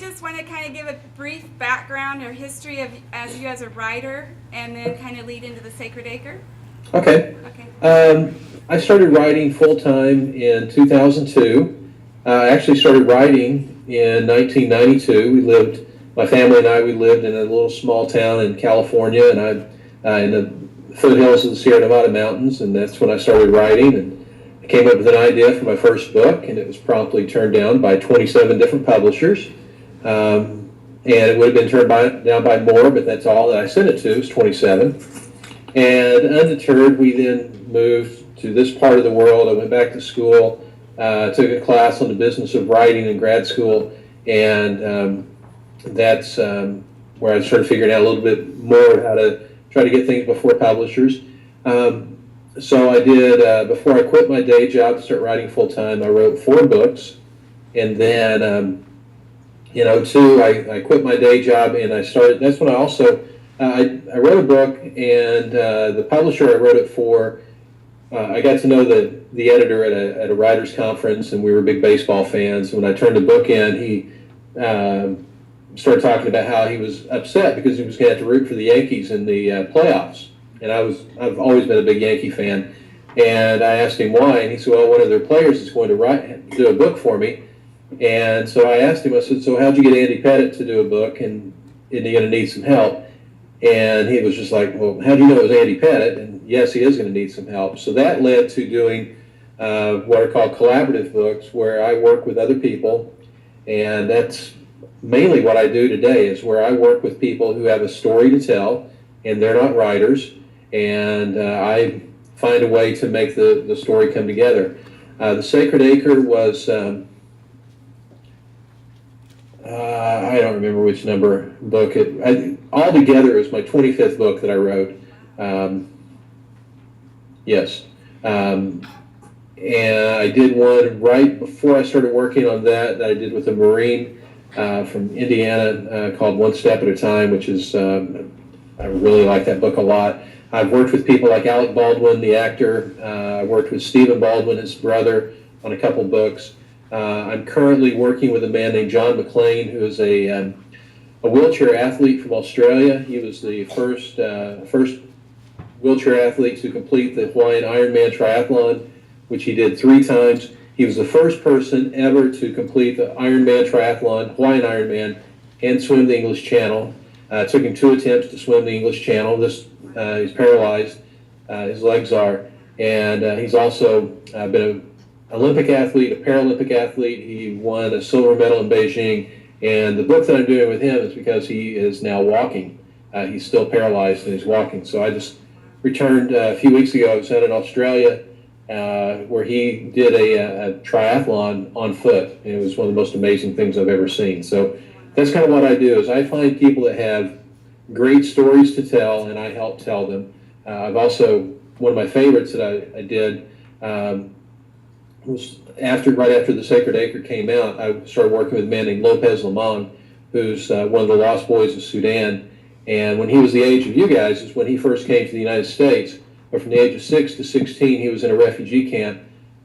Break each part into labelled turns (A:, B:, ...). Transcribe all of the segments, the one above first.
A: just want to kind of give a brief background or history of as you as a writer, and then kind of lead into the Sacred Acre?
B: Okay.
A: Okay.
B: I started writing full-time in 2002. I actually started writing in 1992. My family and we lived in a little small town in California, and in the foothills of the Sierra Nevada mountains, and that's when I started writing. And I came up with an idea for my first book, and it was promptly turned down by 27 different publishers. And it would have been turned down by more, but that's all that I sent it to, was 27. And undeterred, we then moved to this part of the world. I went back to school, took a class on the business of writing in grad school, and that's where I started figuring out a little bit more how to try to get things before publishers. So I did, before I quit my day job to start writing full-time, I wrote 4 books. And then, I quit my day job and I started, that's when I also, I wrote a book, and the publisher I wrote it for, I got to know the editor at a writers conference, and we were big baseball fans. When I turned the book in, he started talking about how he was upset because he was going to have to root for the Yankees in the playoffs. And I've always been a big Yankee fan. And I asked him why, and he said, well, one of their players is going to do a book for me. And so I asked him, I said, so how'd you get Andy Pettit to do a book, and is he going to need some help? And he was just like, well, how do you know it was Andy Pettit? And yes, he is going to need some help. So that led to doing what are called collaborative books, where I work with other people. And that's mainly what I do today, is where I work with people who have a story to tell, and they're not writers. And I find a way to make the story come together. The Sacred Acre was... I don't remember which number book altogether it was my 25th book that I wrote. Yes. And I did one right before I started working on that I did with a Marine from Indiana called One Step at a Time, which is, I really like that book a lot. I've worked with people like Alec Baldwin, the actor. I worked with Stephen Baldwin, his brother, on a couple books. I'm currently working with a man named John McLean, who is a wheelchair athlete from Australia. He was the first wheelchair athlete to complete the Hawaiian Ironman triathlon, which he did 3 times. He was the first person ever to complete the Ironman triathlon, Hawaiian Ironman, and swim the English Channel. It took him 2 attempts to swim the English Channel. He's paralyzed, his legs are, and he's also been an Olympic athlete, a Paralympic athlete. He won a silver medal in Beijing, and the book that I'm doing with him is because he is now walking. He's still paralyzed and he's walking. So I just returned a few weeks ago. I was out in Australia where he did a triathlon on foot, and it was one of the most amazing things I've ever seen. So that's kind of what I do, is I find people that have great stories to tell, and I help tell them. I've also, one of my favorites that I did was right after the Sacred Acre came out, I started working with a man named Lopez Lamong, who's one of the Lost Boys of Sudan. And when he was the age of you guys is when he first came to the United States. But from the age of 6 to 16, he was in a refugee camp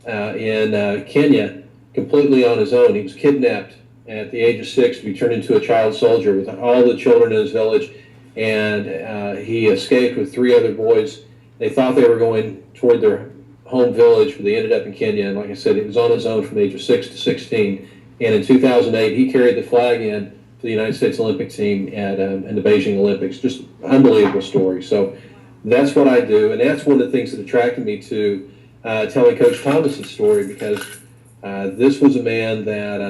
B: in Kenya, completely on his own. He was kidnapped at the age of 6 to be turned into a child soldier with all the children in his village. And he escaped with 3 other boys. They thought they were going toward their home village, but they ended up in Kenya. And like I said, he was on his own from the age of 6 to 16. And in 2008, he carried the flag in to the United States Olympic team in the Beijing Olympics. Just unbelievable story. So that's what I do, and that's one of the things that attracted me to telling Coach Thomas's story, because this was a man that,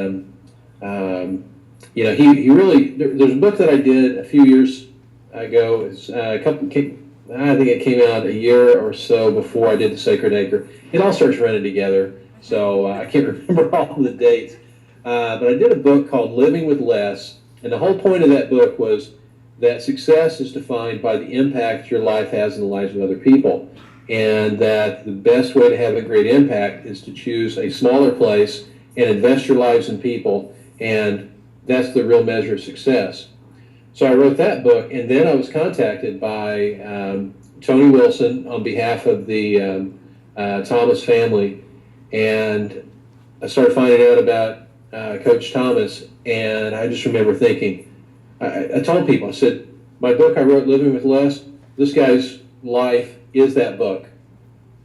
B: he really. There's a book that I did a few years ago. It's I think it came out a year or so before I did the Sacred Acre. It all starts running together, so I can't remember all the dates. But I did a book called Living with Less, and the whole point of that book was that success is defined by the impact your life has in the lives of other people, and that the best way to have a great impact is to choose a smaller place and invest your lives in people, and that's the real measure of success. So I wrote that book, and then I was contacted by Tony Wilson on behalf of the Thomas family, and I started finding out about Coach Thomas, And I just remember thinking, I told people, I said, my book I wrote, Living with Less, this guy's life is that book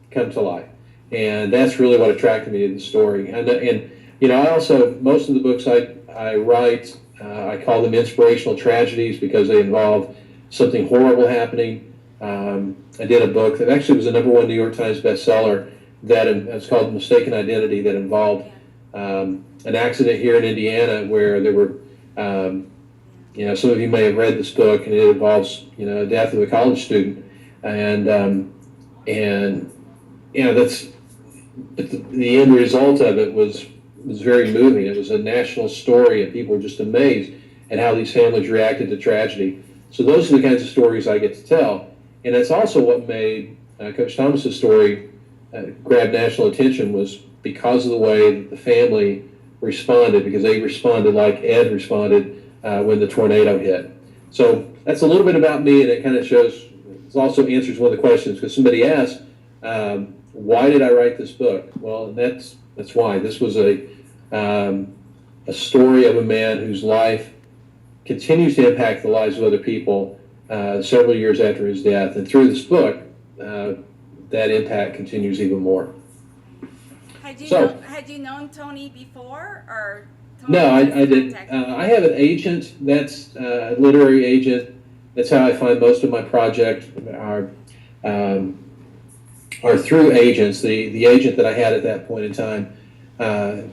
B: come to life. And that's really what attracted me to the story. And I also, most of the books I write, I call them inspirational tragedies because they involve something horrible happening. I did a book that actually was a #1 New York Times bestseller it's called Mistaken Identity, that involved an accident here in Indiana where there were, some of you may have read this book, and it involves, the death of a college student. But the end result of it was very moving. It was a national story, and people were just amazed at how these families reacted to tragedy. So those are the kinds of stories I get to tell. And that's also what made Coach Thomas's story grab national attention, was because of the way that the family responded, because they responded like Ed responded when the tornado hit. So that's a little bit about me, and it kind of shows, it also answers one of the questions, because somebody asked, why did I write this book? Well, that's why. This was a story of a man whose life continues to impact the lives of other people several years after his death. And through this book, that impact continues even more.
A: Had you known Tony before, or? Tony
B: No, I didn't. I have an agent. That's a literary agent. That's how I find most of my projects are through agents. The agent that I had at that point in time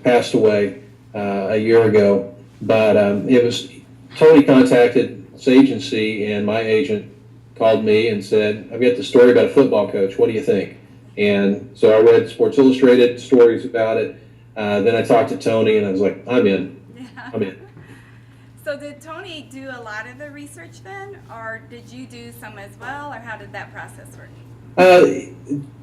B: passed away a year ago. But it was Tony contacted this agency, and my agent called me and said, I've got the story about a football coach. What do you think? And so I read Sports Illustrated stories about it. Then I talked to Tony, and I was like, I'm in.
A: Yeah.
B: I'm in.
A: So did Tony do a lot of the research then, or did you do some as well, or how did that process work?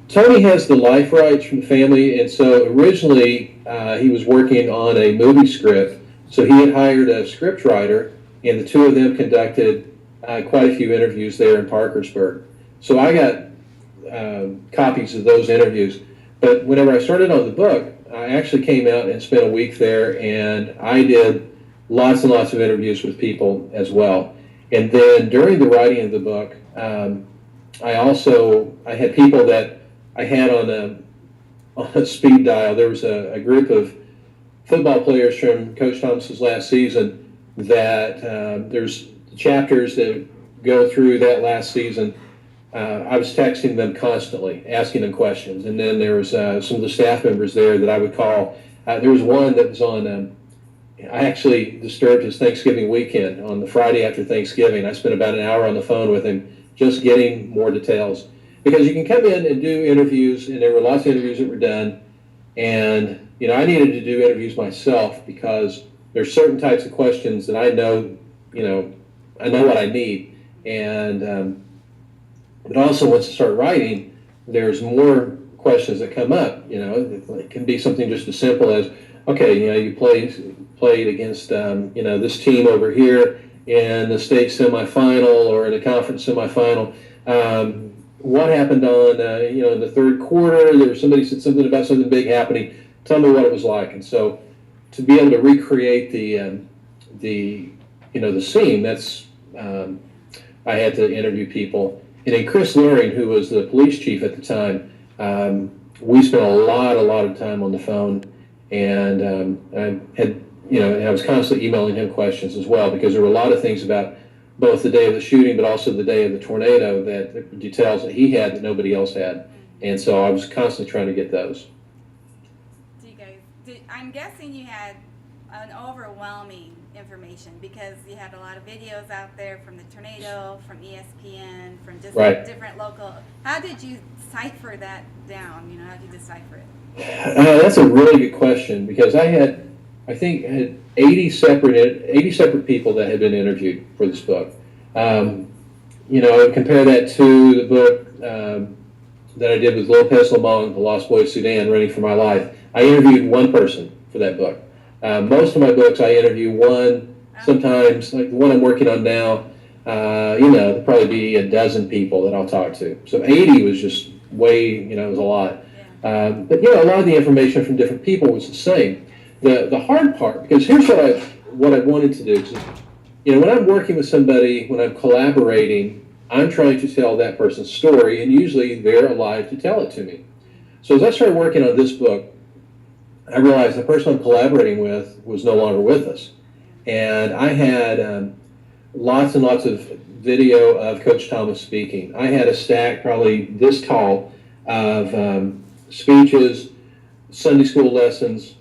B: Tony has the life rights from the family, and so originally he was working on a movie script. So he had hired a script writer, and the two of them conducted quite a few interviews there in Parkersburg. So I got copies of those interviews. But whenever I started on the book, I actually came out and spent a week there, and I did lots and lots of interviews with people as well. And then during the writing of the book, I had people that I had on a speed dial. There was a group of football players from Coach Thomas's last season that there's chapters that go through that last season. I was texting them constantly, asking them questions. And then there was some of the staff members there that I would call. There was one that was on, I actually disturbed his Thanksgiving weekend on the Friday after Thanksgiving. I spent about an hour on the phone with him just getting more details. Because you can come in and do interviews, and there were lots of interviews that were done. And, I needed to do interviews myself because there's certain types of questions that I know what I need. And, but also once I start writing, there's more questions that come up. It can be something just as simple as, okay, you played against, this team over here in the state semifinal or in the conference semifinal. What happened on, in the third quarter? There was somebody said something about something big happening. Tell me what it was like. And so to be able to recreate the scene, that's I had to interview people. And then Chris Luring, who was the police chief at the time, we spent a lot of time on the phone, and I was constantly emailing him questions as well, because there were a lot of things about both the day of the shooting, but also the day of the tornado, that details that he had that nobody else had. And so I was constantly trying to get those.
A: I'm guessing you had an overwhelming information, because you had a lot of videos out there from the tornado, from ESPN, from just different local. How did you cipher that down? How did you decipher it?
B: That's a really good question, because I had 80 separate people that had been interviewed for this book. Compare that to the book that I did with Lopez Lamong, The Lost Boy of Sudan, Running for My Life. I interviewed one person for that book. Most of my books, I interview one, sometimes, like the one I'm working on now, there'll probably be a dozen people that I'll talk to. So 80 was just way, it was a lot.
A: Yeah.
B: But a lot of the information from different people was the same. The hard part, because here's what I wanted to do. 'Cause, when I'm working with somebody, when I'm collaborating, I'm trying to tell that person's story, and usually they're alive to tell it to me. So as I started working on this book, I realized the person I'm collaborating with was no longer with us. And I had lots and lots of video of Coach Thomas speaking. I had a stack probably this tall of speeches, Sunday school lessons,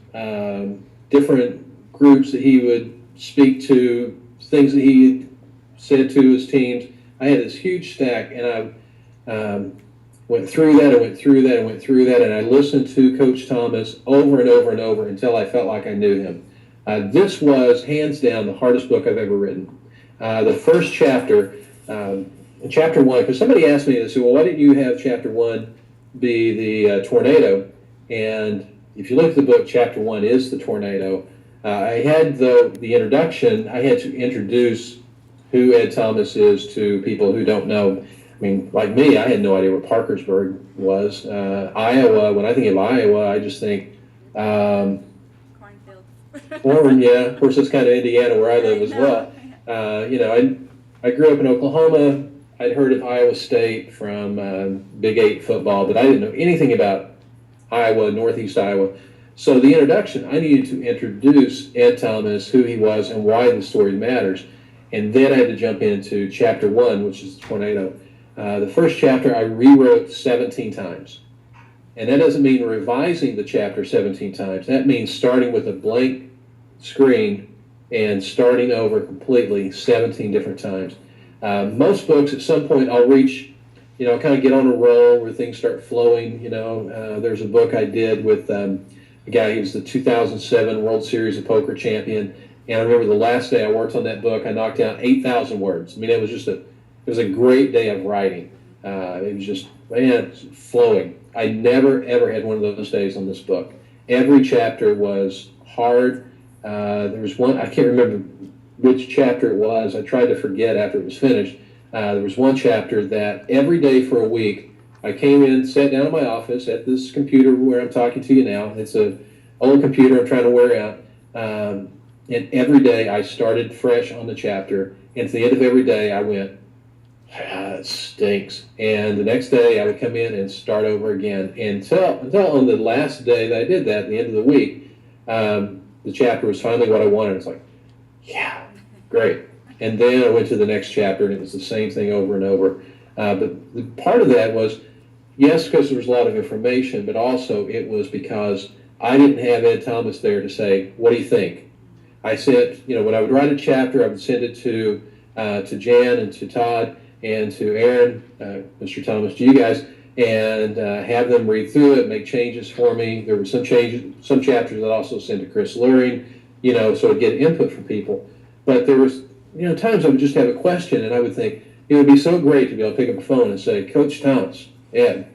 B: different groups that he would speak to, things that he said to his teams. I had this huge stack, and I went through that, and went through that, and went through that, and I listened to Coach Thomas over and over and over until I felt like I knew him. This was, hands down, the hardest book I've ever written. The first chapter, chapter 1, because somebody asked me, they said, well, why didn't you have chapter 1 be the tornado? And if you look at the book, chapter 1 is the tornado. I had the introduction, I had to introduce who Ed Thomas is to people who don't know. I mean, like me, I had no idea where Parkersburg was. Iowa, when I think of Iowa, I just think
A: Cornfields.
B: corn, yeah. Of course, it's kind of Indiana where I live as well. I grew up in Oklahoma. I'd heard of Iowa State from Big 8 football, but I didn't know anything about Iowa, Northeast Iowa. So the introduction, I needed to introduce Ed Thomas, who he was, and why the story matters. And then I had to jump into chapter 1, which is the tornado. The first chapter I rewrote 17 times. And that doesn't mean revising the chapter 17 times. That means starting with a blank screen and starting over completely 17 different times. Most books, at some point, I'll reach, kind of get on a roll where things start flowing. There's a book I did with a guy, he was the 2007 World Series of Poker champion. And I remember the last day I worked on that book, I knocked out 8,000 words. I mean, it was a great day of writing. It was just, man, flowing. I never, ever had one of those days on this book. Every chapter was hard. There was one, I can't remember which chapter it was. I tried to forget after it was finished. There was one chapter that every day for a week, I came in, sat down in my office at this computer where I'm talking to you now. It's an old computer I'm trying to wear out. And every day I started fresh on the chapter. And at the end of every day, I went, it stinks. And the next day I would come in and start over again until on the last day that I did that, at the end of the week, the chapter was finally what I wanted. It's like, yeah, great. And then I went to the next chapter, and it was the same thing over and over. But the part of that was, yes, because there was a lot of information, but also it was because I didn't have Ed Thomas there to say, what do you think? I sent, when I would write a chapter, I would send it to Jan and to Todd and to Aaron, Mr. Thomas, to you guys, and have them read through it, make changes for me. There were some chapters that I also sent to Chris Luring, so I'd get input from people. But there was, times I would just have a question, and I would think, it would be so great to be able to pick up a phone and say, Coach Thomas, Ed,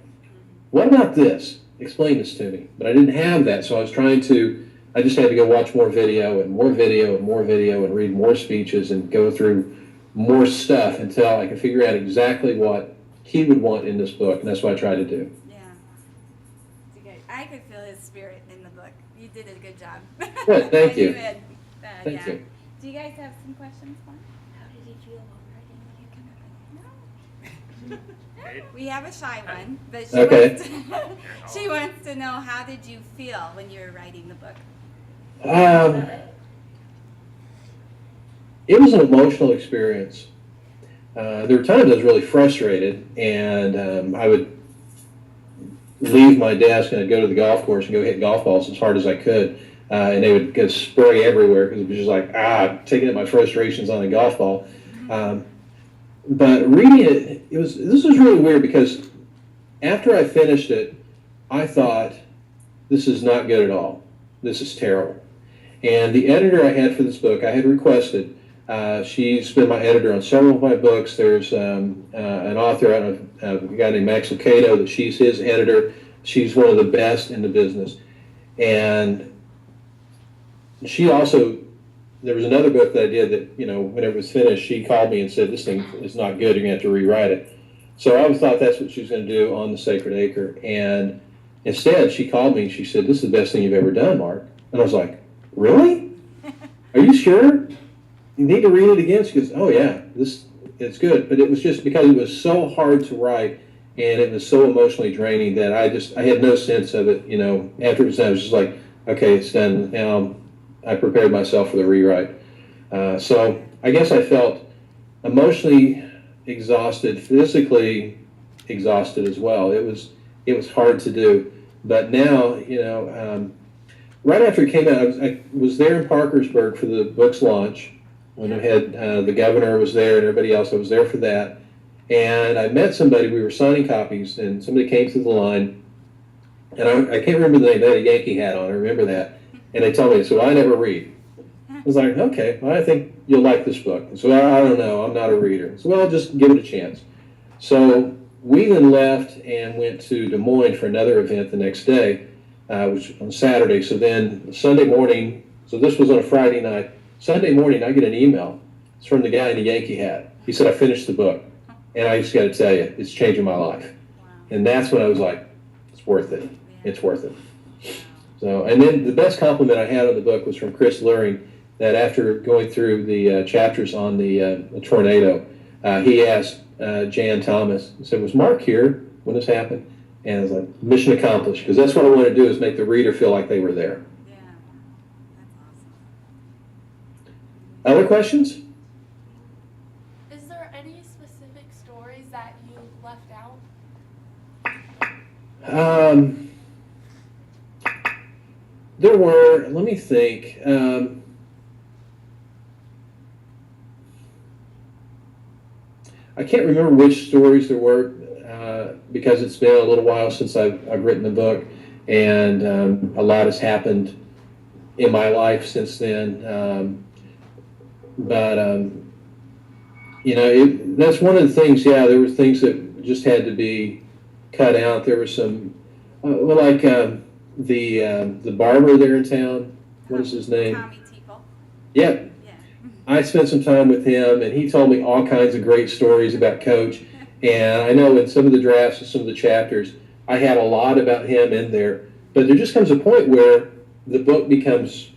B: what about this? Explain this to me. But I didn't have that, so I just had to go watch more video and more video and more video and read more speeches and go through more stuff until I could figure out exactly what he would want in this book, and that's what I tried to do.
A: Yeah. I could feel his spirit in the book. You did a good job.
B: Good, thank you.
A: Thank you. Do you guys have some questions for him?
C: How did he feel while writing when you came up?
A: No. We have a shy one, but she wants to know, how did you feel when you were writing the book?
B: It was an emotional experience. There were times I was really frustrated, and I would leave my desk and I'd go to the golf course and go hit golf balls as hard as I could, and they would just spray everywhere because it was just like, taking out my frustrations on a golf ball. But reading it, this was really weird because after I finished it, I thought, this is not good at all. This is terrible. And the editor I had for this book, I had requested, she's been my editor on several of my books. There's an author, a guy named Max Lucado, that she's his editor. She's one of the best in the business. And she also, there was another book that I did that, when it was finished, she called me and said, this thing is not good, you're going to have to rewrite it. So I thought that's what she was going to do on The Sacred Acre. And instead, she called me and she said, this is the best thing you've ever done, Mark. And I was like, really? are you sure? You need to read it again? She goes, oh yeah, it's good. But it was just because it was so hard to write and it was so emotionally draining that I had no sense of it, after it was done. I was just like, okay, it's done. Now I prepared myself for the rewrite. So I guess I felt emotionally exhausted, physically exhausted as well. It was hard to do. But now, right after it came out, I was there in Parkersburg for the book's launch when it had the governor was there and everybody else. I was there for that. And I met somebody, we were signing copies, and somebody came through the line, and I can't remember the name, they had a Yankee hat on, I remember that. And they told me, so I never read. I was like, okay, well, I think you'll like this book. So I don't know, I'm not a reader. So well, just give it a chance. So we then left and went to Des Moines for another event the next day, which on Saturday. So then Sunday morning, so this was on a Friday night. Sunday morning, I get an email. It's from the guy in the Yankee hat. He said, I finished the book. And I just got to tell you, it's changing my life.
A: Wow.
B: And that's when I was like, it's worth it.
A: Yeah.
B: It's worth it.
A: Wow.
B: So, and then the best compliment I had on the book was from Chris Luring, that after going through the chapters on the tornado, he asked Jan Thomas, he said, was Mark here when this happened? And I was like, mission accomplished, because that's what I want to do, is make the reader feel like they were there.
A: Yeah. That's awesome.
B: Other questions?
C: Is there any specific stories that you left out?
B: There were, let me think. I can't remember which stories there were because it's been a little while since I've written the book, and a lot has happened in my life since then. That's one of the things. Yeah, there were things that just had to be cut out. There were some, the barber there in town. What is his name?
A: Tommy Teeple.
B: Yep.
A: Yeah.
B: I spent some time with him, and he told me all kinds of great stories about Coach. And I know in some of the drafts and some of the chapters, I had a lot about him in there. But there just comes a point where the book becomes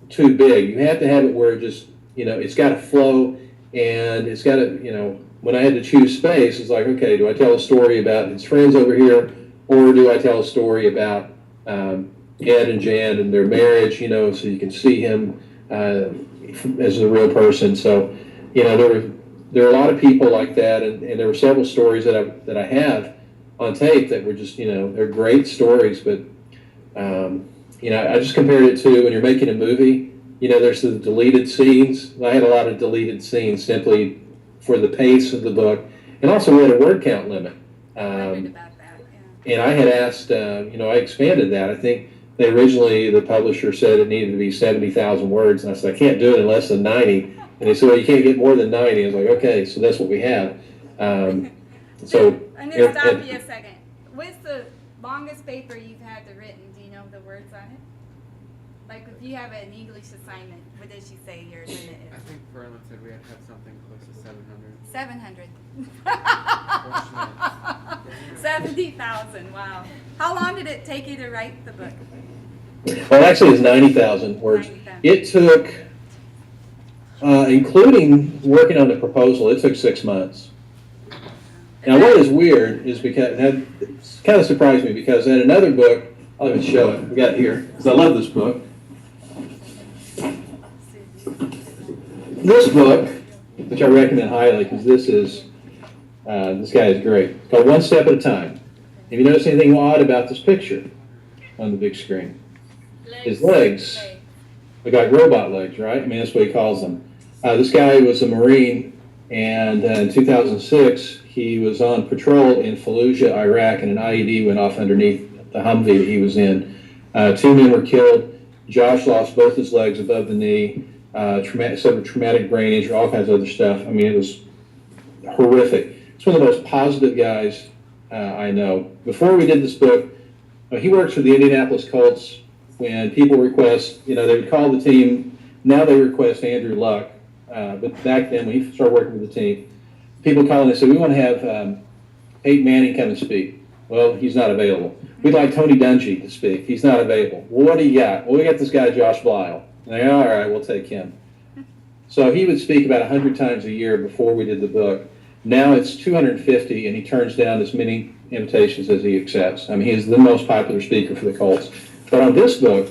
B: too big. You have to have it where it just, it's got to flow, and it's got to, when I had to choose space, it's like, okay, do I tell a story about his friends over here, or do I tell a story about Ed and Jan and their marriage, so you can see him as a real person. So, there are a lot of people like that, and there were several stories that I have on tape that were just, they're great stories, but, I just compared it to when you're making a movie, there's the deleted scenes. I had a lot of deleted scenes simply for the pace of the book, and also we had a word count limit.
A: I heard about that, yeah.
B: And I had asked, I expanded that. I think the publisher said it needed to be 70,000 words, and I said, I can't do it in less than 90. And they said, well, you can't get more than 90. I was like, okay, so that's what we have.
A: I'm going to stop you a second. What's the longest paper you've had to written? Do you know the words on it? Like if you have an English assignment, what did she say your limit is?
D: I think Verlin said we had to have something close to 700.
A: 700.
D: Unfortunately.
A: 70,000, wow. How long did it take you to write the book?
B: Well, actually, it's 90,000 words.
A: 90,000.
B: It took, including working on the proposal, it took 6 months. Now, what is weird is because it kind of surprised me, because in another book, I'll even show it. We got it here, because I love this book. This book, which I recommend highly, because this guy is great. It's called One Step at a Time. If you notice anything odd about this picture on the big screen, his legs. We got robot legs, right? I mean, that's what he calls them. This guy was a Marine, and in 2006, he was on patrol in Fallujah, Iraq, and an IED went off underneath the Humvee that he was in. 2 men were killed. Josh lost both his legs above the knee, suffered traumatic brain injury, all kinds of other stuff. I mean, it was horrific. He's one of the most positive guys I know. Before we did this book, he works for the Indianapolis Colts. When people request, they would call the team. Now they request Andrew Luck. But back then, when he started working with the team, people call and they say, we want to have Peyton Manning come and speak. Well, he's not available. We'd like Tony Dungy to speak. He's not available. Well, what do you got? Well, we got this guy, Josh Blisle. Like, all right, we'll take him. So he would speak about 100 times a year before we did the book. Now it's 250, and he turns down as many invitations as he accepts. I mean, he is the most popular speaker for the Colts. But on this book,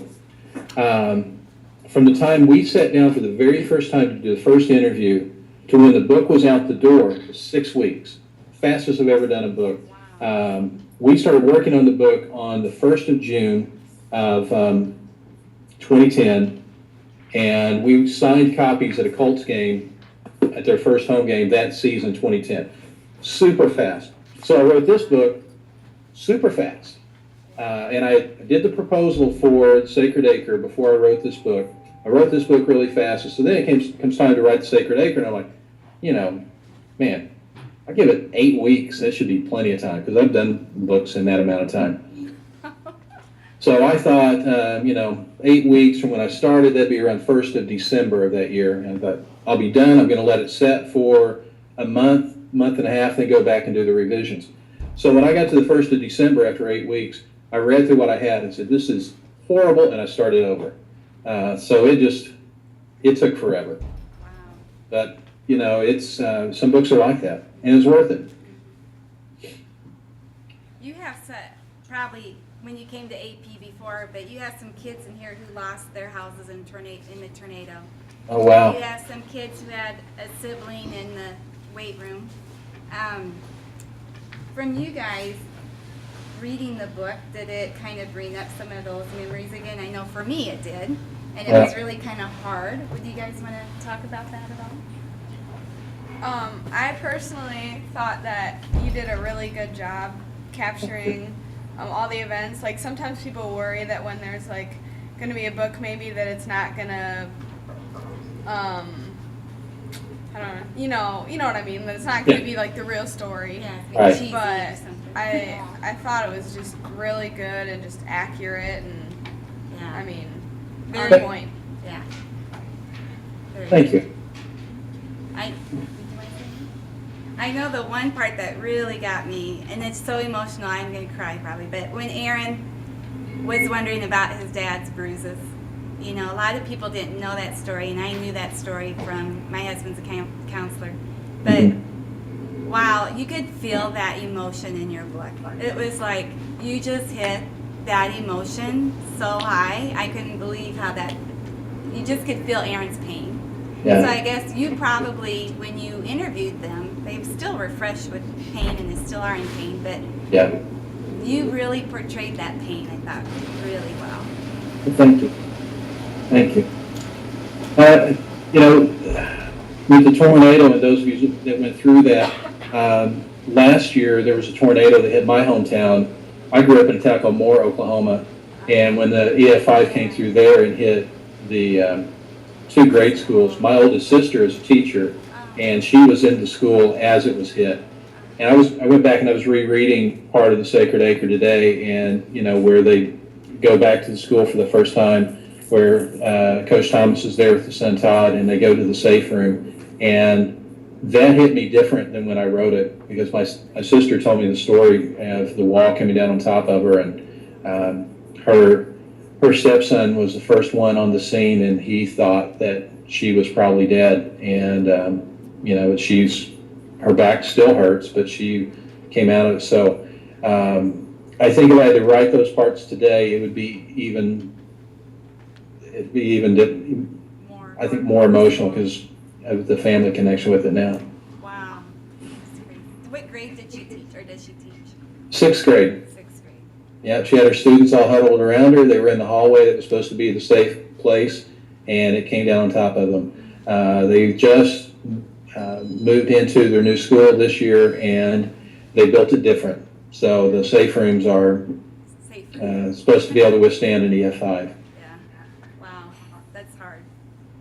B: from the time we sat down for the very first time to do the first interview to when the book was out the door, it was 6 weeks. Fastest I've ever done a book. We started working on the book on the 1st of June of 2010, and we signed copies at a Colts game at their first home game that season, 2010. Super fast. So I wrote this book super fast. And I did the proposal for Sacred Acre before I wrote this book. I wrote this book really fast. So then it comes time to write the Sacred Acre, and I'm like, man, I give it 8 weeks. That should be plenty of time, because I've done books in that amount of time. So I thought, 8 weeks from when I started, that'd be around 1st of December of that year. And I thought, I'll be done. I'm going to let it set for a month and a half, then go back and do the revisions. So when I got to the 1st of December after 8 weeks, I read through what I had and said, this is horrible, and I started over. So it took forever.
A: Wow.
B: But, it's some books are like that, and it's worth it.
A: You have probably when you came to AP before, but you have some kids in here who lost their houses in the tornado.
B: Oh, wow.
A: You have some kids who had a sibling in the weight room. From you guys reading the book, did it kind of bring up some of those memories again? I know for me it did, and it was really kind of hard. Would you guys want to talk about that at all?
E: I personally thought that you did a really good job capturing all the events. Like, sometimes people worry that when there's like going to be a book, maybe that it's not going to, I don't know, you know what I mean, that it's not going to be like the real story.
A: Yeah,
B: Right.
A: cheesy or
E: But
A: something.
E: I thought it was just really good and just accurate, and
A: Yeah.
E: I mean,
A: Very-
E: on point.
A: Yeah. Very
B: Thank
A: good.
B: you.
A: I know the one part that really got me, and it's so emotional, I'm going to cry probably, but when Aaron was wondering about his dad's bruises, a lot of people didn't know that story, and I knew that story from my husband's counselor. But wow, you could feel that emotion in your book. It was like you just hit that emotion so high. I couldn't believe how you just could feel Aaron's pain.
B: Yeah.
A: So I guess you probably, when you interviewed them, they still were fresh with pain and they still are in pain, but
B: Yeah.
A: you really portrayed that pain, I thought, really well.
B: Thank you. Thank you. With the tornado and those of you that went through that, last year there was a tornado that hit my hometown. I grew up in a town called Moore, Oklahoma, and when the EF5 came through there and hit the 2 grade schools, my oldest sister is a teacher, and she was in the school as it was hit. And I went back and I was rereading part of the Sacred Acre today, and where they go back to the school for the first time, where Coach Thomas is there with his son Todd, and they go to the safe room, and that hit me different than when I wrote it, because my sister told me the story of the wall coming down on top of her, and her stepson was the first one on the scene, and he thought that she was probably dead, and her back still hurts, but she came out of it. So I think if I had to write those parts today, it'd be even I think more emotional because of the family connection with it now.
A: Wow. That's great. What grade did she teach, or does she teach?
B: 6th grade.
A: 6th grade.
B: Yeah, she had her students all huddled around her. They were in the hallway that was supposed to be the safe place, and it came down on top of them. They just moved into their new school this year, and they built it different. So the safe rooms are
A: Safe.
B: supposed to be able to withstand an EF5.
A: Yeah. Wow. That's hard.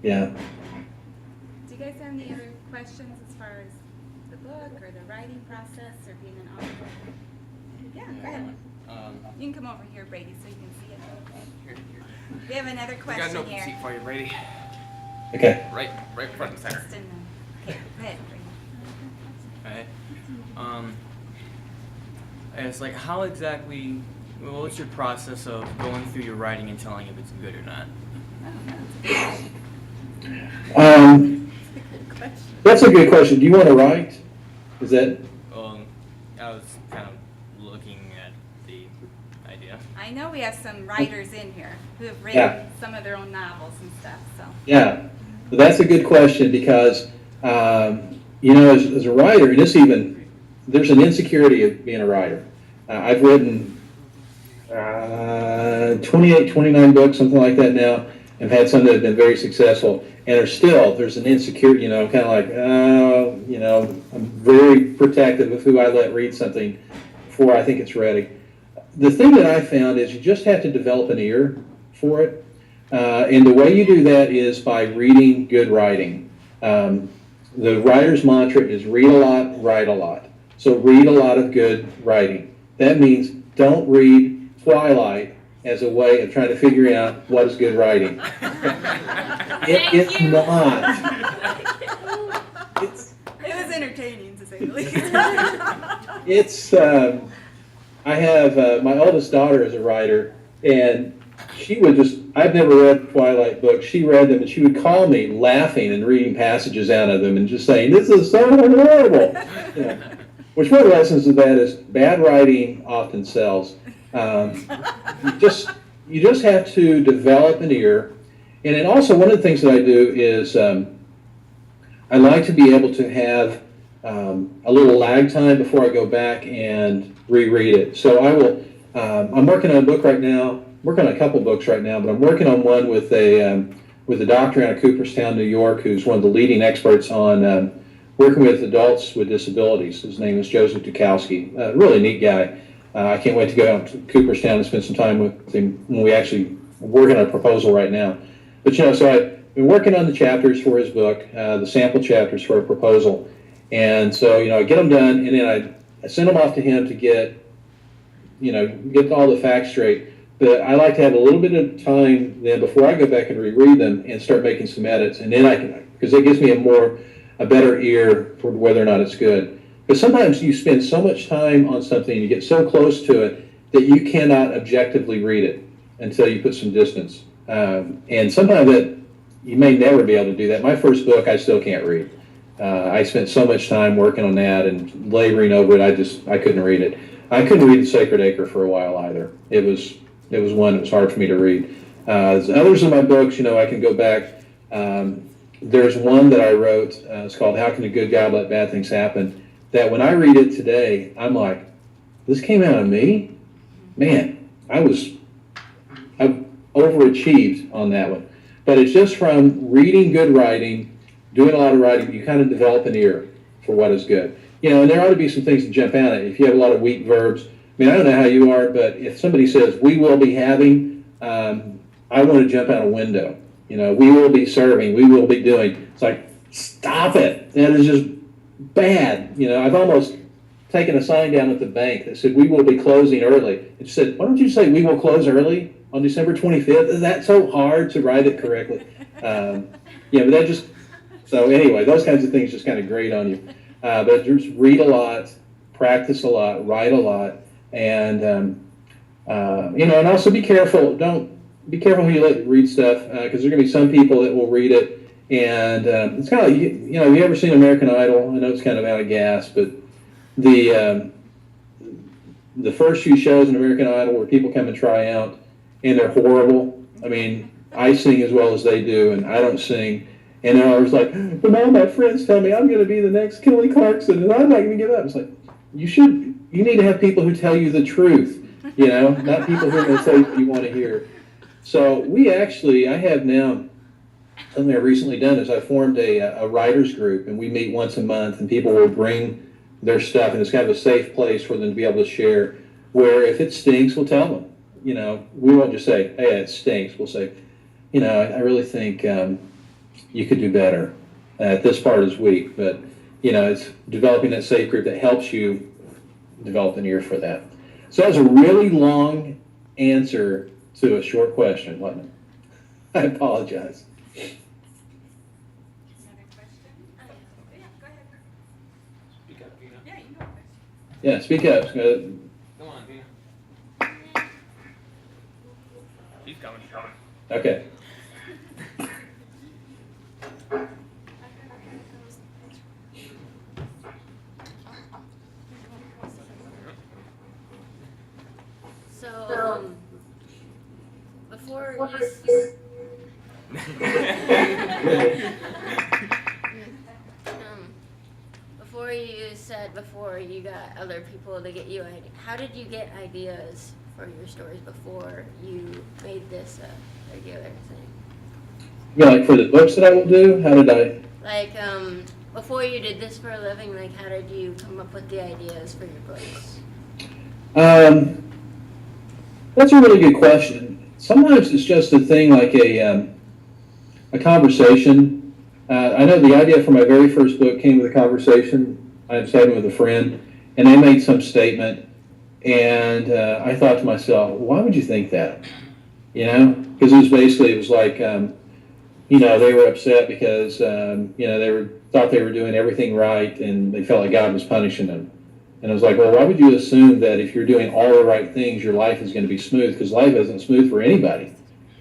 B: Yeah.
A: Do you guys have any other questions as far as the book or the writing process or being an author? Yeah, go ahead. You can come over here, Brady, so you can see it. We have another
D: We got
A: question
D: an open seat
A: here.
D: for you, Brady.
B: Okay.
D: Right front and center.
A: Just in the, here, go ahead, Brady.
F: Okay. It's like, how exactly, what's your process of going through your writing and telling if it's good or not?
B: That's a good question. Do you want to write? Is that?
F: I was kind of looking at the idea.
A: I know we have some writers in here who have written some of their own novels and stuff, so.
B: Yeah, well, that's a good question because, as a writer, and there's an insecurity of being a writer. I've written 28, 29 books, something like that now, and had some that have been very successful. And there's an insecurity, kind of like, I'm very protective of who I let read something before I think it's ready. The thing that I found is you just have to develop an ear for it. And the way you do that is by reading good writing. The writer's mantra is read a lot, write a lot. So read a lot of good writing. That means don't read Twilight as a way of trying to figure out what is good writing. It's not.
A: It was entertaining, to say the least.
B: It's, I have, my oldest daughter is a writer, and she would I've never read Twilight books. She read them, and she would call me laughing and reading passages out of them and just saying, this is so horrible. Which one of the lessons of that is bad writing often sells. You just have to develop an ear. And then also one of the things that I do is I like to be able to have a little lag time before I go back and reread it. So I will, I'm working on a book right now, working on a couple books right now, but I'm working on one with a doctor out of Cooperstown, New York, who's one of the leading experts on working with adults with disabilities. His name is Joseph Dukowski, a really neat guy. I can't wait to go out to Cooperstown and spend some time with him when we actually working on a proposal right now. But so I've been working on the chapters for his book, the sample chapters for a proposal. And so, I get them done, and then I send them off to him to get all the facts straight. But I like to have a little bit of time then before I go back and reread them and start making some edits. And then I can, because it gives me a better ear for whether or not it's good. Because sometimes you spend so much time on something, you get so close to it, that you cannot objectively read it until you put some distance. And sometimes that you may never be able to do that. My first book, I still can't read. I spent so much time working on that and laboring over it, I couldn't read it. I couldn't read The Sacred Acre for a while either. It was one that was hard for me to read. Others of my books, I can go back. There's one that I wrote, it's called How Can a Good God Let Bad Things Happen? That when I read it today, I'm like, this came out of me? Man, I've overachieved on that one. But it's just from reading good writing, doing a lot of writing, you kind of develop an ear for what is good. And there ought to be some things to jump out at. If you have a lot of weak verbs, I don't know how you are, but if somebody says, we will be having, I want to jump out a window. We will be serving, we will be doing. It's like, stop it. That is just bad. I've almost taken a sign down at the bank that said, we will be closing early. It said, why don't you say we will close early on December 25th? Is that so hard to write it correctly? But that just, so anyway, those kinds of things just kind of grate on you. But just read a lot, practice a lot, write a lot, and and also be careful. Be careful who you let read stuff, because there are going to be some people that will read it, and it's kind of like, have you ever seen American Idol? I know it's kind of out of gas, but the first few shows in American Idol where people come and try out, and they're horrible. I sing as well as they do, and I don't sing. And then I was like, but all my friends tell me I'm going to be the next Kelly Clarkson, and I'm not going to give up. It's like, you need to have people who tell you the truth, not people who are going to say what you want to hear. So I have now, something I've recently done is I formed a writers group, and we meet once a month, and people will bring their stuff, and it's kind of a safe place for them to be able to share, where if it stinks, we'll tell them. We won't just say, hey, it stinks. We'll say, I really think you could do better. This part is weak, but, it's developing that safe group that helps you develop an ear for that. So that was a really long answer to a short question, wasn't it? I apologize.
A: Another question? Yeah, go ahead.
D: Speak up, Gina.
A: Yeah, you go.
B: Yeah, speak up.
D: Come on, Gina.
F: He's coming.
B: Okay.
G: So, before you said before you got other people to get you ideas, how did you get ideas for your stories before you made this a regular thing?
B: Yeah, like for the books that I will do, how did I?
G: Like, before you did this for a living, like, how did you come up with the ideas for your books?
B: That's a really good question. Sometimes it's just a thing like a conversation. I know the idea for my very first book came with a conversation I was having with a friend, and they made some statement, and I thought to myself, why would you think that? You know, because it was like, you know, they were upset because, you know, thought they were doing everything right, and they felt like God was punishing them. And I was like, well, why would you assume that if you're doing all the right things, your life is going to be smooth? Because life isn't smooth for anybody.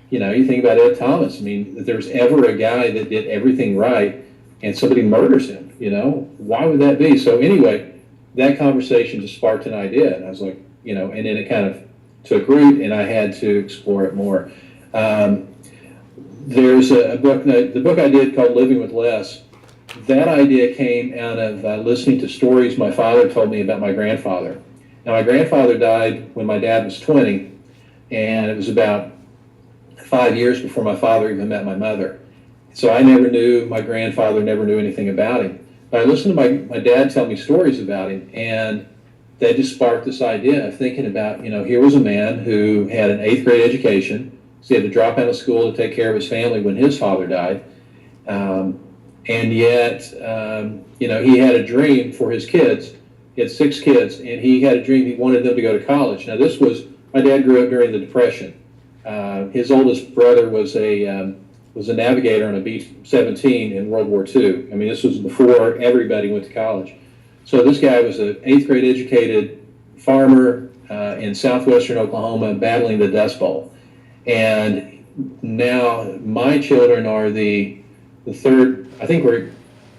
B: You know, you think about Ed Thomas. I mean, if there's ever a guy that did everything right and somebody murders him, you know, why would that be? So anyway, that conversation just sparked an idea. And I was like, you know, and then it kind of took root, and I had to explore it more. There's a book, the book I did called Living with Less. That idea came out of listening to stories my father told me about my grandfather. Now, my grandfather died when my dad was 20, and it was about 5 years before my father even met my mother. So I never knew my grandfather, never knew anything about him. But I listened to my dad tell me stories about him, and that just sparked this idea of thinking about, you know, here was a man who had an 8th grade education, so he had to drop out of school to take care of his family when his father died. And yet, you know, he had a dream for his kids. He had 6 kids, and he had a dream he wanted them to go to college. Now, my dad grew up during the Depression. His oldest brother was a navigator on a B-17 in World War II. I mean, this was before everybody went to college. So this guy was an 8th grade educated farmer in southwestern Oklahoma battling the Dust Bowl. And now my children are the third, I think we're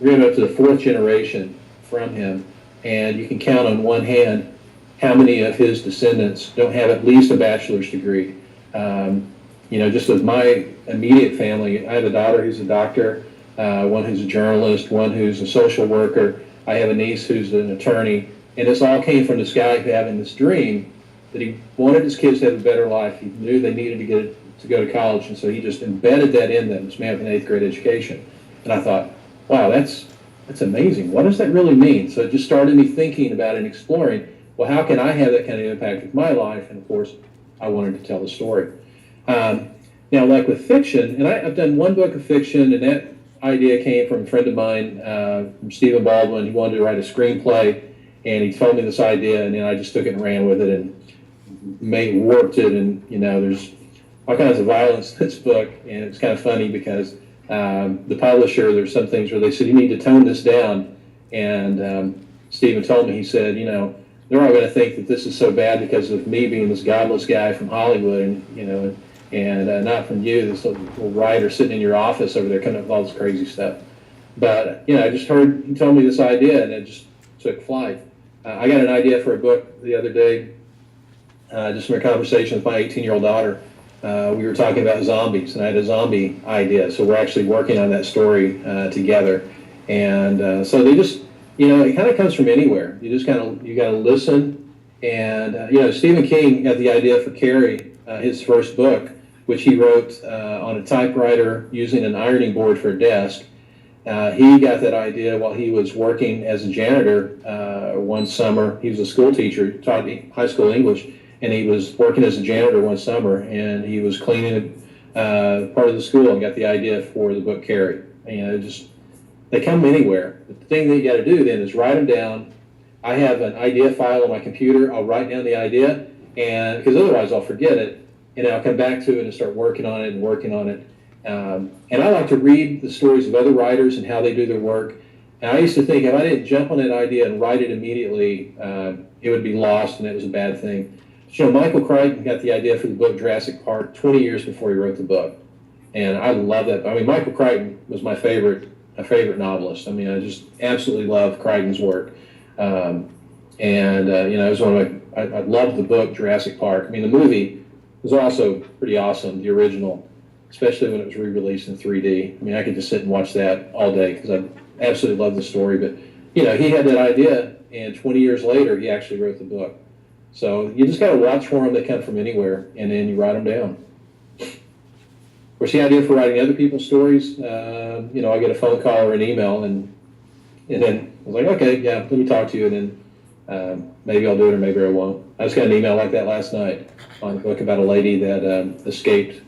B: getting up to the 4th generation from him, and you can count on one hand how many of his descendants don't have at least a bachelor's degree. You know, just with my immediate family, I have a daughter who's a doctor, one who's a journalist, one who's a social worker. I have a niece who's an attorney, and this all came from this guy having this dream that he wanted his kids to have a better life. He knew they needed to go to college, and so he just embedded that in them, this man with an 8th grade education. And I thought, wow, that's amazing. What does that really mean? So it just started me thinking about it and exploring, well, how can I have that kind of impact with my life? And of course, I wanted to tell the story. Now, like with fiction, and I've done one book of fiction, and that idea came from a friend of mine, from Stephen Baldwin. He wanted to write a screenplay, and he told me this idea, and then I just took it and ran with it and warped it. And, you know, there's all kinds of violence in this book, and it's kind of funny because the publisher, there's some things where they said, you need to tone this down. And Stephen told me, he said, you know, they're all going to think that this is so bad because of me being this godless guy from Hollywood, and, you know, and not from you, this little writer sitting in your office over there coming up with all this crazy stuff. But, you know, I just heard, he told me this idea, and it just took flight. I got an idea for a book the other day, just from a conversation with my 18-year-old daughter. We were talking about zombies, and I had a zombie idea, so we're actually working on that story together. And so they just, you know, it kind of comes from anywhere. You just you got to listen. And, you know, Stephen King got the idea for Carrie, his first book, which he wrote on a typewriter using an ironing board for a desk. He got that idea while he was working as a janitor one summer. He was a school teacher, taught high school English, and he was working as a janitor one summer, and he was cleaning part of the school and got the idea for the book Carrie. You know, they come anywhere. But the thing that you got to do then is write them down. I have an idea file on my computer. I'll write down the idea, and because otherwise I'll forget it, and I'll come back to it and start working on it. And I like to read the stories of other writers and how they do their work. And I used to think if I didn't jump on that idea and write it immediately, it would be lost, and it was a bad thing. But, you know, Michael Crichton got the idea for the book Jurassic Park 20 years before he wrote the book. And I love that. I mean, Michael Crichton was my favorite novelist. I mean, I just absolutely love Crichton's work. And, it was one of I loved the book Jurassic Park. I mean, the movie was also pretty awesome, the original, especially when it was re-released in 3D. I mean, I could just sit and watch that all day because I absolutely love the story. But, he had that idea, and 20 years later, he actually wrote the book. So you just got to watch for them. They come from anywhere, and then you write them down. Of course, the idea for writing other people's stories, I get a phone call or an email, and then I was like, okay, yeah, let me talk to you, and then maybe I'll do it or maybe I won't. I just got an email like that last night on a book about a lady that escaped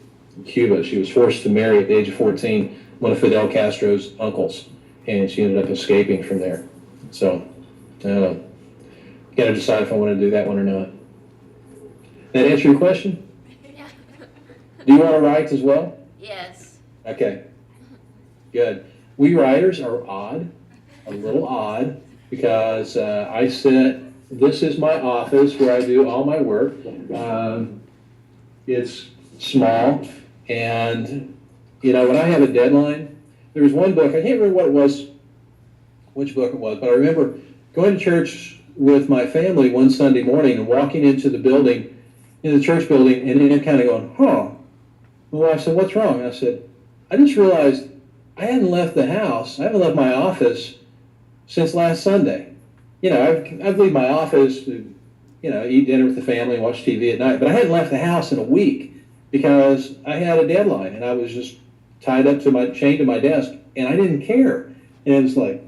B: Cuba. She was forced to marry at the age of 14 one of Fidel Castro's uncles, and she ended up escaping from there. So, I don't know. Got to decide if I want to do that one or not. That answer your question?
G: Yeah.
B: Do you want to write as well?
G: Yes.
B: Okay, good. We writers are odd, a little odd, because this is my office where I do all my work. It's small, and, when I have a deadline, there was one book, I can't remember which book it was, but I remember going to church with my family one Sunday morning and walking into the building, in the church building, and then kind of going, huh. My wife said, what's wrong? I said, I just realized I hadn't left the house. I haven't left my office since last Sunday. I'd leave my office to, eat dinner with the family and watch TV at night, but I hadn't left the house in a week because I had a deadline and I was just chained to my desk, and I didn't care. And it was like,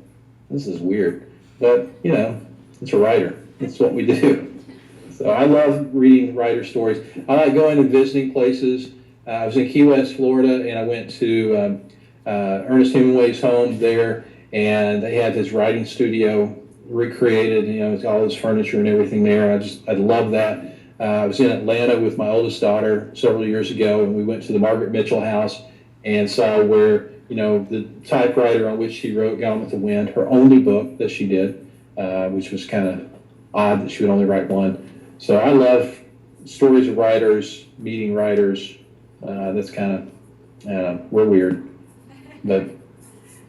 B: this is weird. But, it's a writer. It's what we do. So I love reading writer stories. I like going and visiting places. I was in Key West, Florida, and I went to Ernest Hemingway's home there, and they had his writing studio recreated, with all his furniture and everything there. I love that. I was in Atlanta with my oldest daughter several years ago, and we went to the Margaret Mitchell house and saw where, the typewriter on which she wrote Gone with the Wind, her only book that she did, which was kind of odd that she would only write one. So I love stories of writers, meeting writers. That's kind of, we're weird, but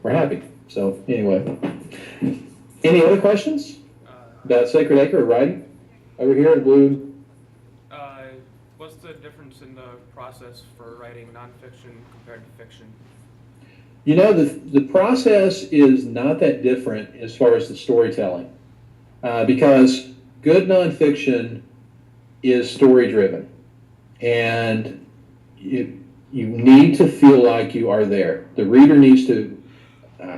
B: we're happy. So anyway, any other questions about Sacred Acre or writing? Over here in blue.
D: What's the difference in the process for writing nonfiction compared to fiction?
B: The process is not that different as far as the storytelling, because good nonfiction is story driven, and you need to feel like you are there. The reader needs to,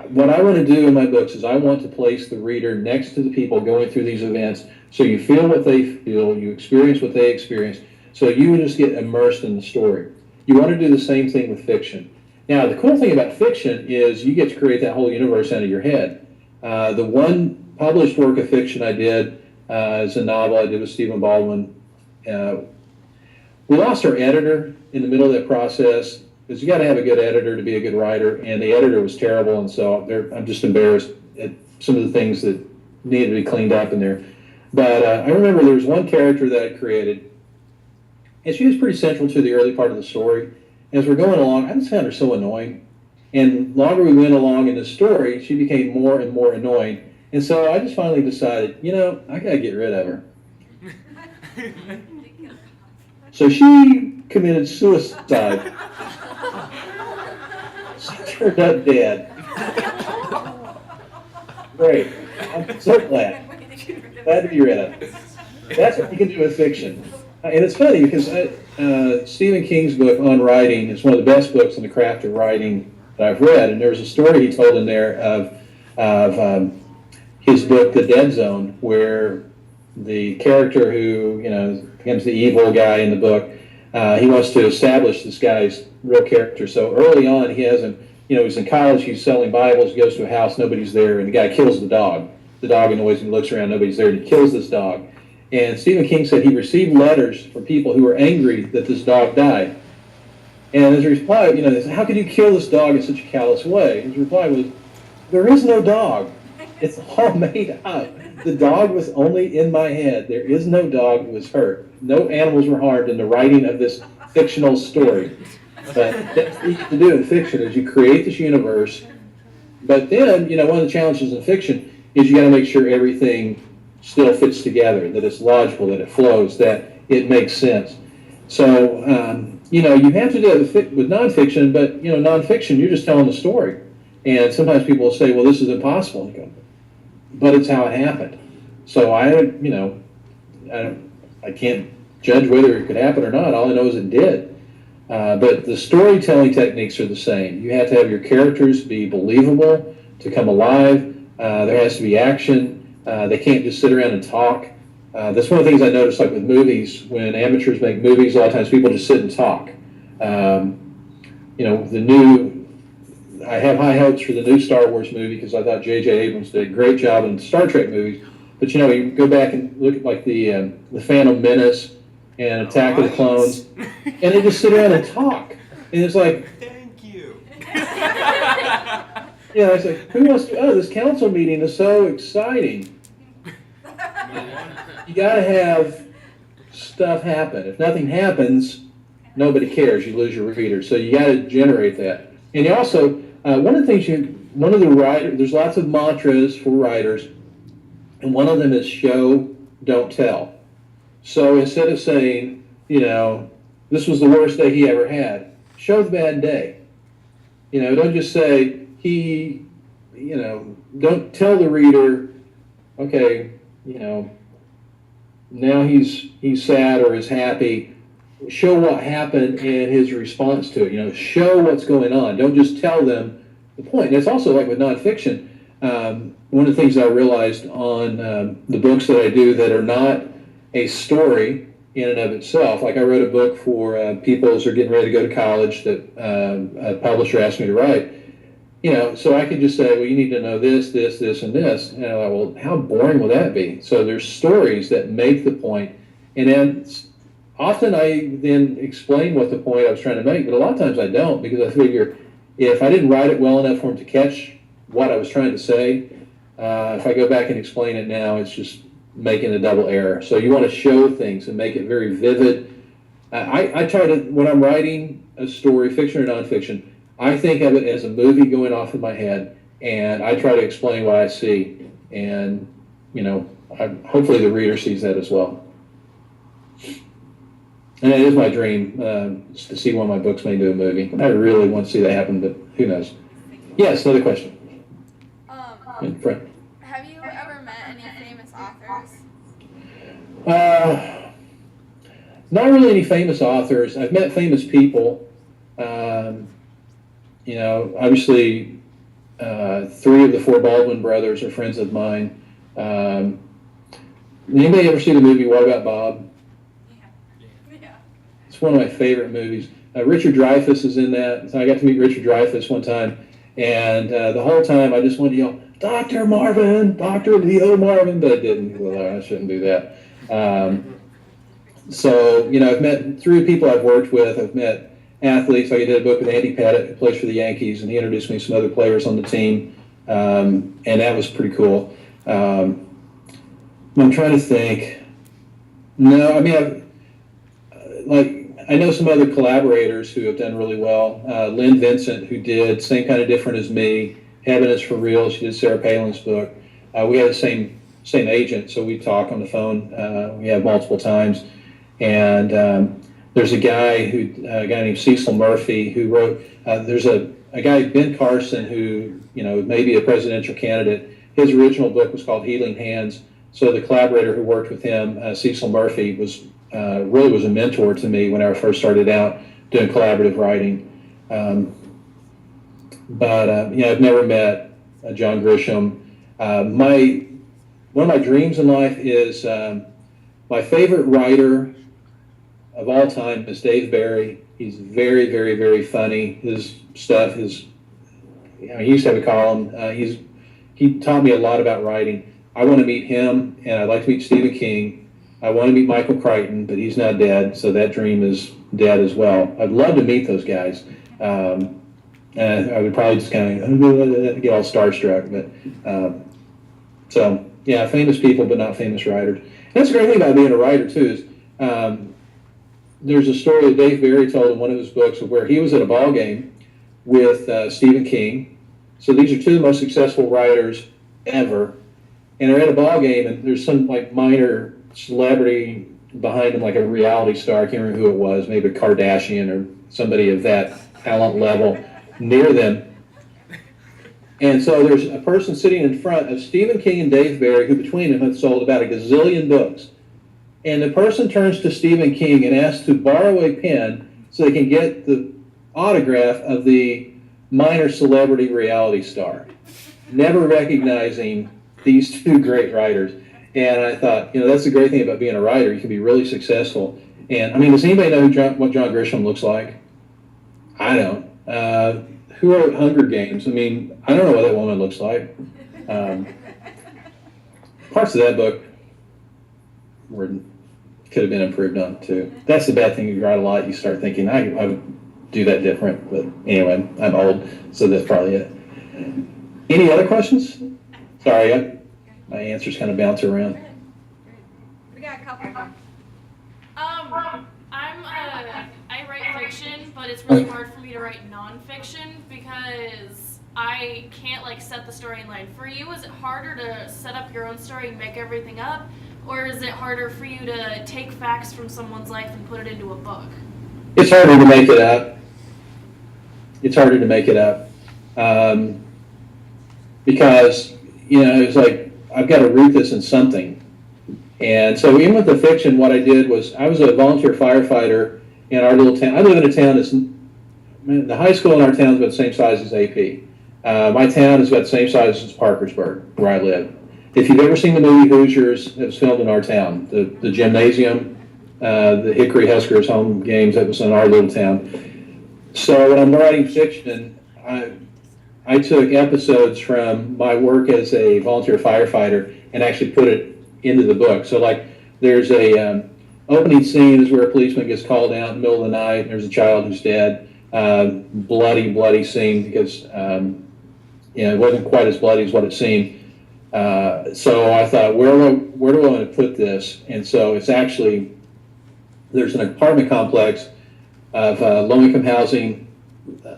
B: what I want to do in my books is I want to place the reader next to the people going through these events, so you feel what they feel, you experience what they experience, so you just get immersed in the story. You want to do the same thing with fiction. Now, the cool thing about fiction is you get to create that whole universe out of your head. The one published work of fiction I did is a novel I did with Stephen Baldwin. We lost our editor in the middle of that process, because you got to have a good editor to be a good writer, and the editor was terrible, and so I'm just embarrassed at some of the things that needed to be cleaned up in there. But I remember there was one character that I created, and she was pretty central to the early part of the story. As we're going along, I just found her so annoying. And the longer we went along in the story, she became more and more annoying. And so I just finally decided, I got to get rid of her. So she committed suicide. She turned up dead. Great. I'm so glad. Glad to be rid of it. That's what you can do with fiction. And it's funny because Stephen King's book on writing is one of the best books in the craft of writing that I've read. And there's a story he told in there of his book, The Dead Zone, where the character who becomes the evil guy in the book, he wants to establish this guy's real character. So early on, he has him. He's in college. He's selling Bibles. He goes to a house. Nobody's there, and the guy kills the dog. The dog annoys him. Looks around. Nobody's there. And he kills this dog. And Stephen King said he received letters from people who were angry that this dog died. And his reply, they said, how could you kill this dog in such a callous way? His reply was, there is no dog. It's all made up. The dog was only in my head. There is no dog who was hurt. No animals were harmed in the writing of this fictional story. But that's what you have to do in fiction is you create this universe. But then, one of the challenges in fiction is you got to make sure everything still fits together, that it's logical, that it flows, that it makes sense. So, you have to do it with nonfiction, but, nonfiction, you're just telling the story. And sometimes people will say, well, this is impossible. And you go, but it's how it happened. So I can't judge whether it could happen or not. All I know is it did. But the storytelling techniques are the same. You have to have your characters be believable, to come alive. There has to be action. They can't just sit around and talk. That's one of the things I notice, like with movies, when amateurs make movies, a lot of times people just sit and talk. I have high hopes for the new Star Wars movie because I thought J.J. Abrams did a great job in Star Trek movies. But you go back and look at like the Phantom Menace and Attack of the Clones, and they just sit around and talk. And it's like,
F: Thank you.
B: it's like, who wants to? Oh, this council meeting is so exciting. You got to have stuff happen. If nothing happens, nobody cares. You lose your readers. So you got to generate that. And you also, one of the things there's lots of mantras for writers, and one of them is show, don't tell. So instead of saying, this was the worst day he ever had, show the bad day. Don't just say don't tell the reader, okay, now he's sad or is happy. Show what happened and his response to it. Show what's going on. Don't just tell them the point. And it's also like with nonfiction. One of the things I realized on the books that I do that are not a story in and of itself, like I wrote a book for people as are getting ready to go to college that a publisher asked me to write. So I could just say, well, you need to know this, this, this, and this. And I'm like, well, how boring will that be? So there's stories that make the point, and then often I then explain what the point I was trying to make, but a lot of times I don't, because I figure if I didn't write it well enough for them to catch what I was trying to say, if I go back and explain it now, it's just making a double error. So you want to show things and make it very vivid. I try to, when I'm writing a story, fiction or nonfiction, I think of it as a movie going off in my head, and I try to explain what I see, and hopefully the reader sees that as well. And it is my dream to see one of my books made into a movie. I really want to see that happen, but who knows? Yes, another question. In front.
E: Have you ever met any famous authors?
B: Not really any famous authors. I've met famous people. Obviously, 3 of the 4 Baldwin brothers are friends of mine. Anybody ever see the movie What About Bob?
A: Yeah.
B: It's one of my favorite movies. Richard Dreyfuss is in that. So I got to meet Richard Dreyfuss one time, and the whole time I just wanted to yell, Dr. Marvin, Dr. Leo Marvin, but I didn't. Well, I shouldn't do that. I've met 3 people I've worked with. I've met athletes. Like I did a book with Andy Pettit, who plays for the Yankees, and he introduced me to some other players on the team, and that was pretty cool. I'm trying to think. No, I mean, I know some other collaborators who have done really well. Lynn Vincent, who did Same Kind of Different as Me, Heaven is for Real. She did Sarah Palin's book. We had the same agent, so we talk on the phone. We have multiple times, and there's a guy named Cecil Murphy who wrote. There's a guy, Ben Carson, who may be a presidential candidate. His original book was called Healing Hands. So the collaborator who worked with him, Cecil Murphy, was a mentor to me when I first started out doing collaborative writing. I've never met John Grisham. One of my dreams in life is my favorite writer of all time is Dave Barry. He's very, very, very funny. His stuff is, he used to have a column. He taught me a lot about writing. I want to meet him, and I'd like to meet Stephen King. I want to meet Michael Crichton, but he's not dead, so that dream is dead as well. I'd love to meet those guys. And I would probably just kind of get all starstruck. But famous people, but not famous writers. And that's the great thing about being a writer too. Is there's a story that Dave Barry told in one of his books of where he was at a ball game with Stephen King. So these are 2 of the most successful writers ever. and they're at a ball game, and there's some like minor celebrity behind him, like a reality star. I can't remember who it was, maybe a Kardashian or somebody of that talent level near them. And so there's a person sitting in front of Stephen King and Dave Barry, who between them have sold about a gazillion books. And the person turns to Stephen King and asks to borrow a pen so they can get the autograph of the minor celebrity reality star, never recognizing these two great writers. And I thought, that's the great thing about being a writer. You can be really successful. And, I mean, does anybody know what John Grisham looks like? I don't. Who wrote Hunger Games? I mean, I don't know what that woman looks like. Parts of that book could have been improved on, too. That's the bad thing. You write a lot, you start thinking, I would do that different. But anyway, I'm old, so that's probably it. Any other questions? Sorry, my answers kind of bounce around.
A: We got a couple of them.
C: I write fiction, but it's really hard for me to write nonfiction because I can't like set the storyline. For you, is it harder to set up your own story and make everything up, or is it harder for you to take facts from someone's life and put it into a book?
B: It's harder to make it up. Because, it's like, I've got to root this in something. And so even with the fiction, what I did was, I was a volunteer firefighter in our little town. I live in a town the high school in our town is about the same size as AP. My town is about the same size as Parkersburg, where I live. If you've ever seen the movie Hoosiers, it was filmed in our town. The gymnasium, the Hickory Huskers home games, that was in our little town. So when I'm writing fiction, I took episodes from my work as a volunteer firefighter and actually put it into the book. So like there's a opening scene is where a policeman gets called out in the middle of the night and there's a child who's dead. Bloody scene because it wasn't quite as bloody as what it seemed. So I thought, where do I want to put this? And so it's actually, there's an apartment complex of low-income housing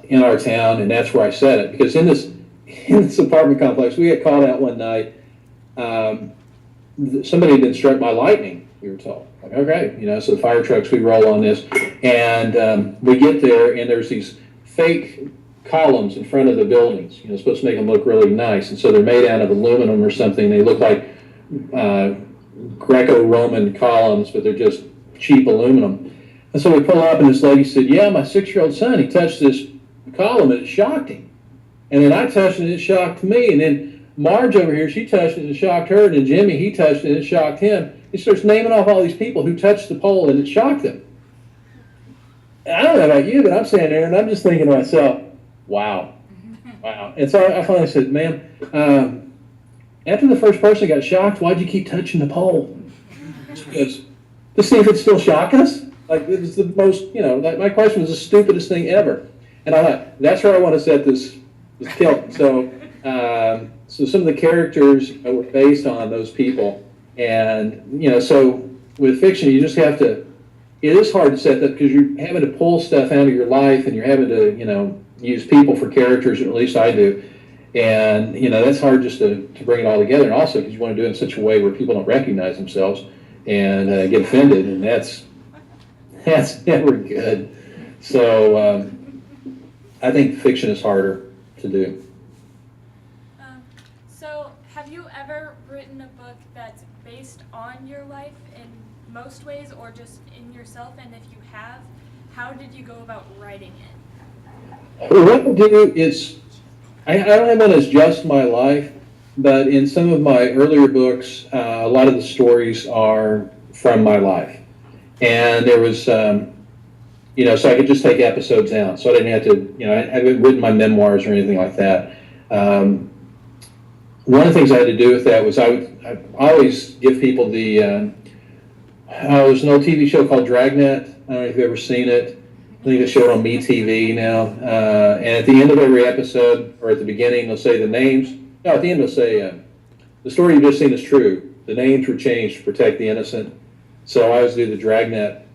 B: in our town, and that's where I set it. Because in this apartment complex, we got called out one night. Somebody had been struck by lightning, we were told. Like, okay, so the fire trucks, we roll on this. And we get there, and there's these fake columns in front of the buildings, supposed to make them look really nice. And so they're made out of aluminum or something. They look like Greco-Roman columns, but they're just cheap aluminum. And so we pull up, and this lady said, yeah, my 6-year-old son, he touched this column, and it shocked him. And then I touched it, and it shocked me. And then Marge over here, she touched it, and it shocked her. And then Jimmy, he touched it, and it shocked him. He starts naming off all these people who touched the pole, and it shocked them. And I don't know about you, but I'm standing there, and I'm just thinking to myself, wow. And so I finally said, ma'am, after the first person got shocked, why'd you keep touching the pole? She goes, to see if it'd still shock us? Like, it was the most, my question was the stupidest thing ever. And I thought, that's where I want to set this tilt. So some of the characters were based on those people. And, so with fiction, you just have to, it is hard to set that because you're having to pull stuff out of your life and you're having to, use people for characters, or at least I do. And, that's hard just to bring it all together. And also because you want to do it in such a way where people don't recognize themselves and get offended. And that's never good. So I think fiction is harder to do.
H: So have you ever written a book that's based on your life in most ways or just in yourself? And if you have, how did you go about writing it?
B: What I do is, I don't have one as just my life, but in some of my earlier books, a lot of the stories are from my life. And there was, so I could just take episodes out. So I didn't have to, I haven't written my memoirs or anything like that. One of the things I had to do with that was I always give people there's an old TV show called Dragnet. I don't know if you've ever seen it. I think they show it on MeTV now. And at the end of every episode, or at the beginning, they'll say the names. No, at the end they'll say, the story you've just seen is true. The names were changed to protect the innocent. So I always do the Dragnet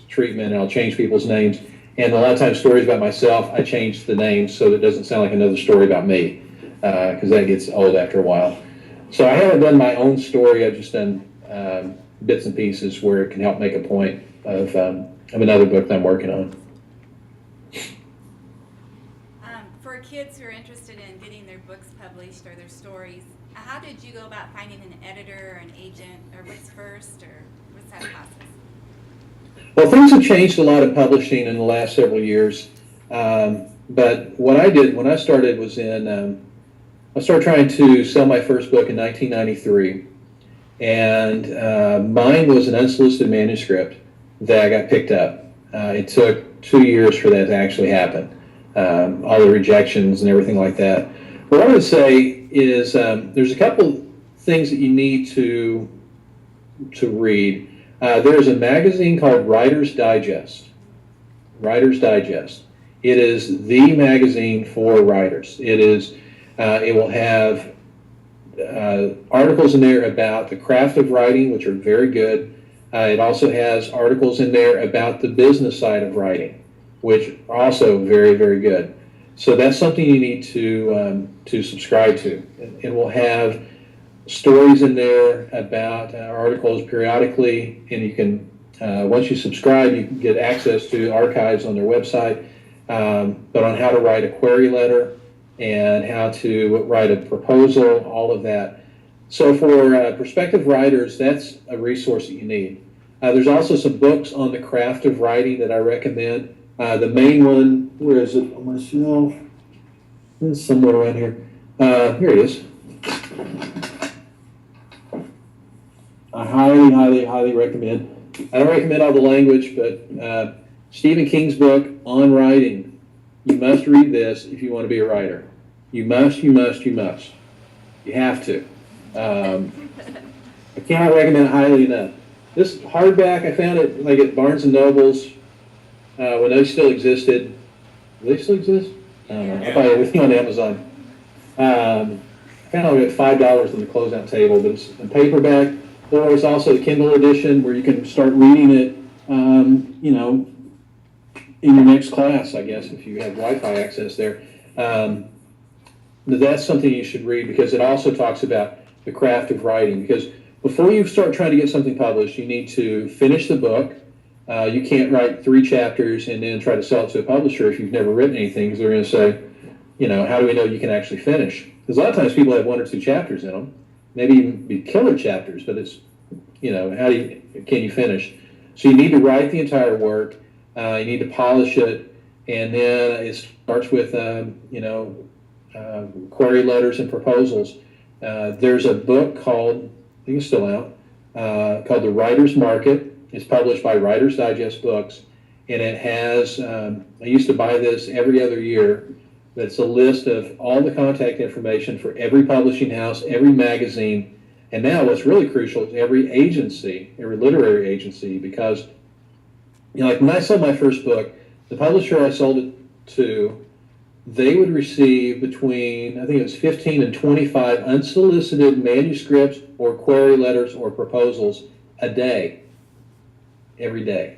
B: treatment, and I'll change people's names. And a lot of times stories about myself, I change the names so that it doesn't sound like another story about me, because that gets old after a while. So I haven't done my own story. I've just done bits and pieces where it can help make a point of another book that I'm working on.
A: For kids who are interested in getting their books published or their stories, how did you go about finding an editor or an agent, or what's first, or what's that process?
B: Well, things have changed a lot in publishing in the last several years. But what I did when I started was I started trying to sell my first book in 1993. And mine was an unsolicited manuscript that got picked up. It took 2 years for that to actually happen. All the rejections and everything like that. What I would say is there's a couple things that you need to read. There's a magazine called Writer's Digest. Writer's Digest. It is the magazine for writers. It will have articles in there about the craft of writing, which are very good. It also has articles in there about the business side of writing, which are also very, very good. So that's something you need to subscribe to. It will have stories in there about articles periodically, and you can, once you subscribe, you can get access to archives on their website, but on how to write a query letter and how to write a proposal, all of that. So for prospective writers, that's a resource that you need. There's also some books on the craft of writing that I recommend. The main one, where is it on my shelf? It's somewhere around here. Here it is. I highly, highly, highly recommend. I don't recommend all the language, but Stephen King's book on writing. You must read this if you want to be a writer. You must, you must, you must. You have to. I cannot recommend it highly enough. This hardback, I found it like at Barnes & Noble's when those still existed. Do they still exist? I don't know. I buy everything on Amazon. I found it at $5 on the closeout table, but it's in paperback. Or it's also the Kindle edition where you can start reading it, you know, in your next class, I guess, if you have Wi-Fi access there. But that's something you should read because it also talks about the craft of writing. Because before you start trying to get something published, you need to finish the book. You can't write 3 chapters and then try to sell it to a publisher if you've never written anything, because they're going to say, you know, how do we know you can actually finish? Because a lot of times people have 1 or 2 chapters in them, maybe even be killer chapters, but it's, you know, can you finish? So you need to write the entire work. You need to polish it, and then it starts with, you know, query letters and proposals. There's a book called, I think it's still out, called The Writer's Market. It's published by Writer's Digest Books, and it has, I used to buy this every other year. That's a list of all the contact information for every publishing house, every magazine, and now what's really crucial is every agency, every literary agency, because, you know, like when I sold my first book, the publisher I sold it to, they would receive between, I think it was 15 and 25 unsolicited manuscripts or query letters or proposals a day, every day.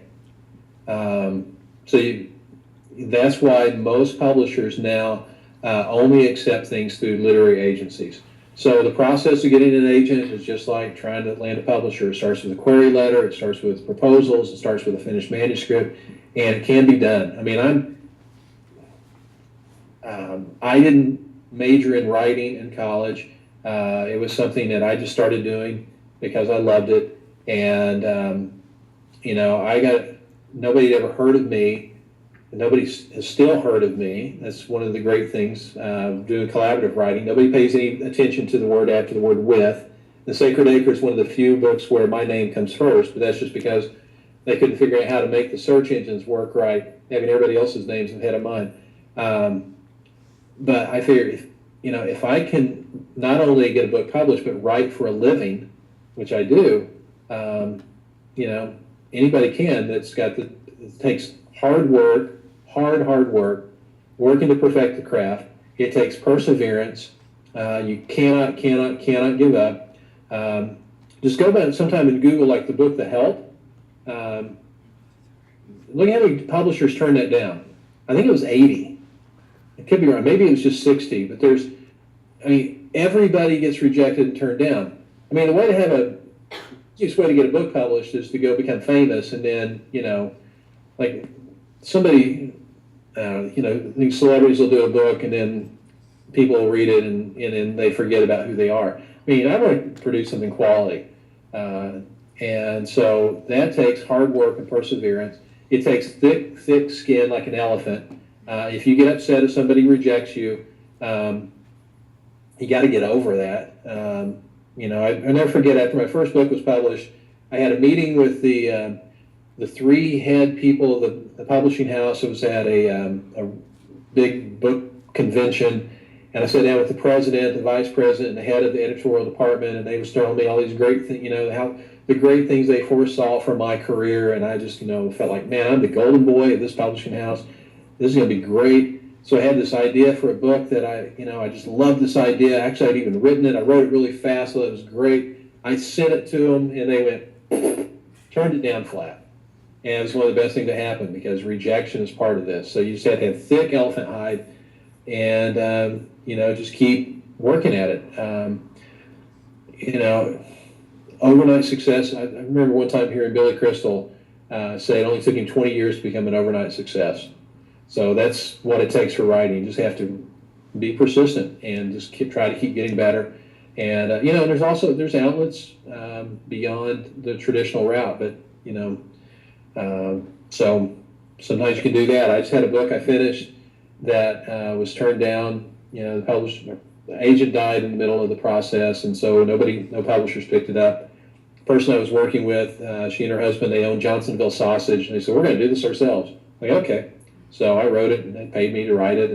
B: That's why most publishers now only accept things through literary agencies. So the process of getting an agent is just like trying to land a publisher. It starts with a query letter, it starts with proposals, it starts with a finished manuscript, and it can be done. I mean, I didn't major in writing in college. It was something that I just started doing because I loved it. And, you know, nobody had ever heard of me. Nobody has still heard of me. That's one of the great things doing collaborative writing. Nobody pays any attention to the word after the word with. The Sacred Acre is one of the few books where my name comes first, but that's just because they couldn't figure out how to make the search engines work right, having everybody else's names ahead of mine. But I figure, if I can not only get a book published, but write for a living, which I do, anybody can. It takes hard work, hard work, working to perfect the craft. It takes perseverance. You cannot give up. Just go back sometime and Google like the book The Help. Look at how many publishers turned that down. I think it was 80. It could be wrong. Maybe it was just 60. But everybody gets rejected and turned down. I mean, the way to have the easiest way to get a book published is to go become famous, and then, like somebody, these celebrities will do a book, and then people will read it, and then they forget about who they are. I mean, I want to produce something quality. And so that takes hard work and perseverance. It takes thick skin like an elephant. If you get upset if somebody rejects you, you got to get over that. I never forget, after my first book was published, I had a meeting with the three head people of the publishing house. It was at a big book convention, and I sat down with the president, the vice president, and the head of the editorial department, and they was telling me all these great things, how the great things they foresaw for my career, and I just, felt like, man, I'm the golden boy of this publishing house. This is going to be great. So I had this idea for a book that I just loved this idea. Actually, I'd even written it. I wrote it really fast, so it was great. I sent it to them, and they went, turned it down flat. And it was one of the best things to happen, because rejection is part of this. So you just have to have thick elephant hide, and just keep working at it. Overnight success. I remember one time hearing Billy Crystal say it only took him 20 years to become an overnight success. So that's what it takes for writing. You just have to be persistent and just try to keep getting better. And there's outlets beyond the traditional route, but so sometimes you can do that. I just had a book I finished that was turned down. The agent died in the middle of the process, and so no publishers picked it up. The person I was working with, she and her husband, they own Johnsonville Sausage, and they said, we're going to do this ourselves. Like, okay. So I wrote it, and they paid me to write it,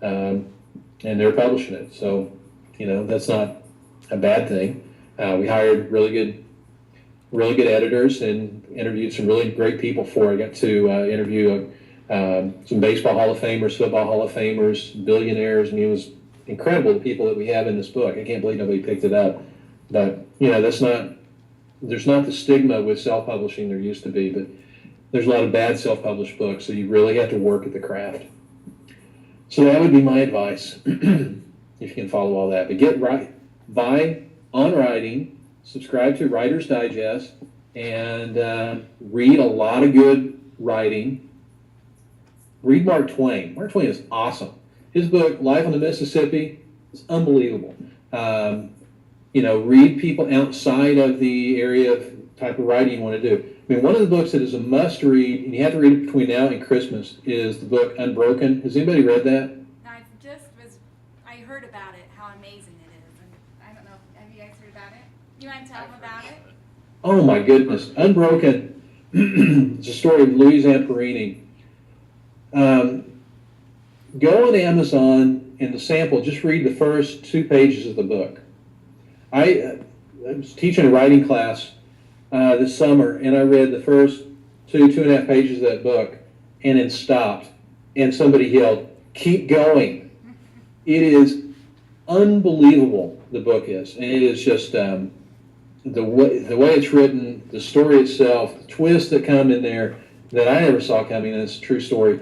B: and they're publishing it. So, that's not a bad thing. We hired really good editors and interviewed some really great people for it. I got to interview some baseball Hall of Famers, football Hall of Famers, billionaires, and it was incredible, the people that we have in this book. I can't believe nobody picked it up. But, there's not the stigma with self-publishing there used to be, but there's a lot of bad self-published books, so you really have to work at the craft. So that would be my advice, if you can follow all that. But get right, buy On Writing, subscribe to Writer's Digest, and read a lot of good writing. Read Mark Twain. Mark Twain is awesome. His book, Life on the Mississippi, is unbelievable. Read people outside of the area of type of writing you want to do. I mean, one of the books that is a must read, and you have to read it between now and Christmas, is the book Unbroken. Has anybody read that?
A: I heard about it, how amazing it is. And I don't know, have you guys heard about it? You want to tell them about it?
B: Oh my goodness. Unbroken. It's a story of Louise Amperini. Go on Amazon and the sample, just read the first 2 pages of the book. I was teaching a writing class this summer, and I read the first 2.5 pages of that book, and then stopped, and somebody yelled, "Keep going." It is unbelievable, the book is, and it is just the way it's written, the story itself, the twists that come in there that I never saw coming, and it's a true story.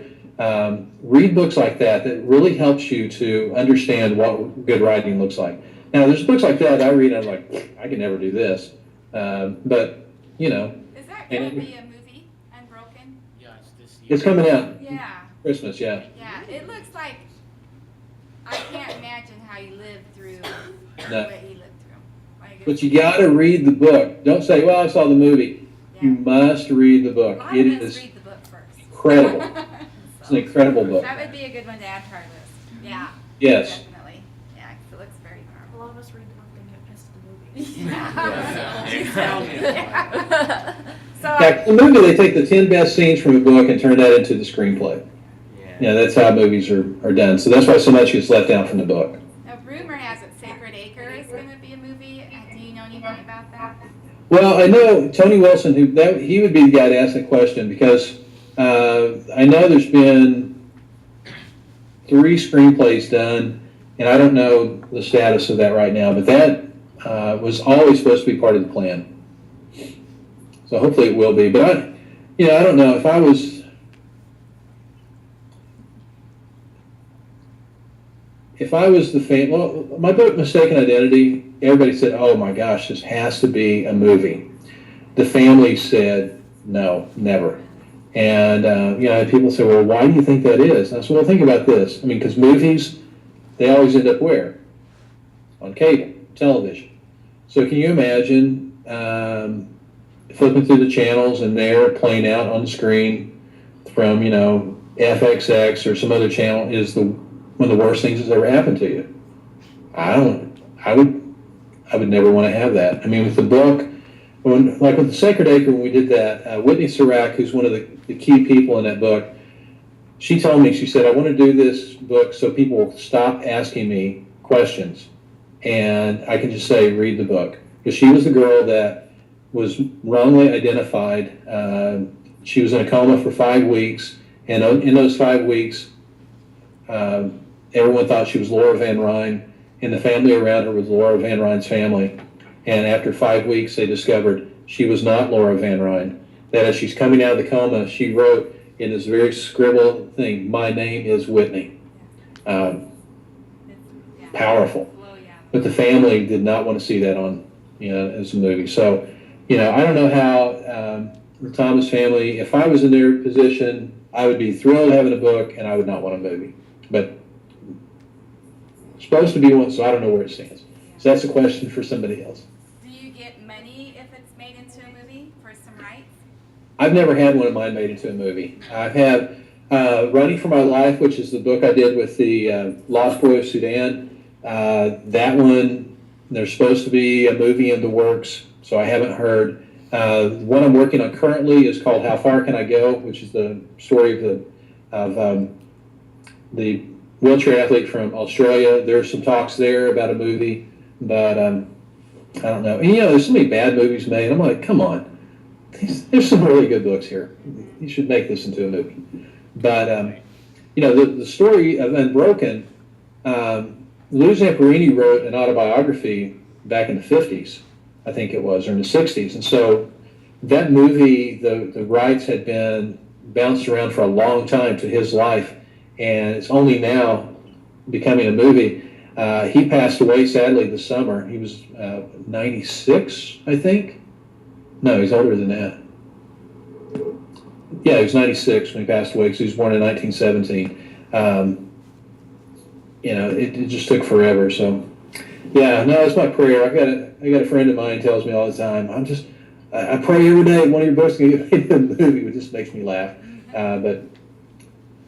B: Read books like that really helps you to understand what good writing looks like. Now, there's books like that I read, and I'm like, I can never do this. But,
A: Is that going to be a movie, Unbroken?
F: Yeah, it's this year.
B: It's coming out.
A: Yeah.
B: Christmas, yeah.
A: Yeah, it looks like, I can't imagine how you lived through
B: No.
A: what he lived through. Like,
B: But you got to read the book. Don't say, well, I saw the movie.
A: yeah.
B: You must read the book.
A: A lot
B: It
A: of us
B: is
A: read the book first.
B: incredible. It's an
A: So,
B: incredible book.
A: that would be a good one to add to our list. Yeah.
B: Yes.
A: Definitely. Yeah, 'cause it looks very
C: A
A: powerful.
C: lot of us read the book and get pissed at the movie.
A: Yeah. So,
B: In fact, the movie, they take the 10 best scenes from a book and turn that into the screenplay. Yeah, that's how movies are done. So that's why so much gets left out from the book.
A: a rumor has it Sacred Acre is going to be a movie. Do you know anything about that?
B: Well, I know Tony Wilson, he would be the guy to ask that question, because I know there's been 3 screenplays done, and I don't know the status of that right now, but that was always supposed to be part of the plan. So hopefully it will be. But I don't know. If I was if I was the well, my book, Mistaken Identity, everybody said, oh my gosh, this has to be a movie. The family said, no, never. And, people say, well, why do you think that is? And I said, well, think about this. I mean, because movies, they always end up where? On cable, television. So can you imagine flipping through the channels and they're playing out on the screen from, FXX or some other channel is one of the worst things that's ever happened to you. I would never want to have that. I mean, with the book, like with the Sacred Acre, when we did that, Whitney Sirac, who's one of the key people in that book, she told me, she said, I want to do this book so people will stop asking me questions and I can just say, read the book. Because she was the girl that was wrongly identified. She was in a coma for 5 weeks, and in those 5 weeks, everyone thought she was Laura Van Ryn, and the family around her was Laura Van Ryn's family. And after 5 weeks, they discovered she was not Laura Van Ryn. That as she's coming out of the coma, she wrote in this very scribbled thing, "My name is Whitney." Powerful. But the family did not want to see that on, as a movie. So, I don't know how the Thomas family, if I was in their position, I would be thrilled having a book, and I would not want a movie. But it's supposed to be one, so I don't know where it stands. So that's a question for somebody else.
A: Do you get money if it's made into a movie for some rights?
B: I've never had one of mine made into a movie. I've had Running for My Life, which is the book I did with the Lost Boy of Sudan. That one, there's supposed to be a movie in the works, so I haven't heard. The one I'm working on currently is called How Far Can I Go, which is the story of the wheelchair athlete from Australia. There's some talks there about a movie, but I don't know. And, there's so many bad movies made. I'm like, come on. There's some really good books here. You should make this into a movie. But, the story of Unbroken, Lou Zamperini wrote an autobiography back in the 50s, I think it was, or in the 60s. And so that movie, the rights had been bounced around for a long time to his life, and it's only now becoming a movie. He passed away, sadly, this summer. He was 96, I think. No, he's older than that. Yeah, he was 96 when he passed away because he was born in 1917. It just took forever. So, yeah, no, it's my prayer. I got a friend of mine tells me all the time. I pray every day one of your books can get made into a movie. It just makes me laugh. But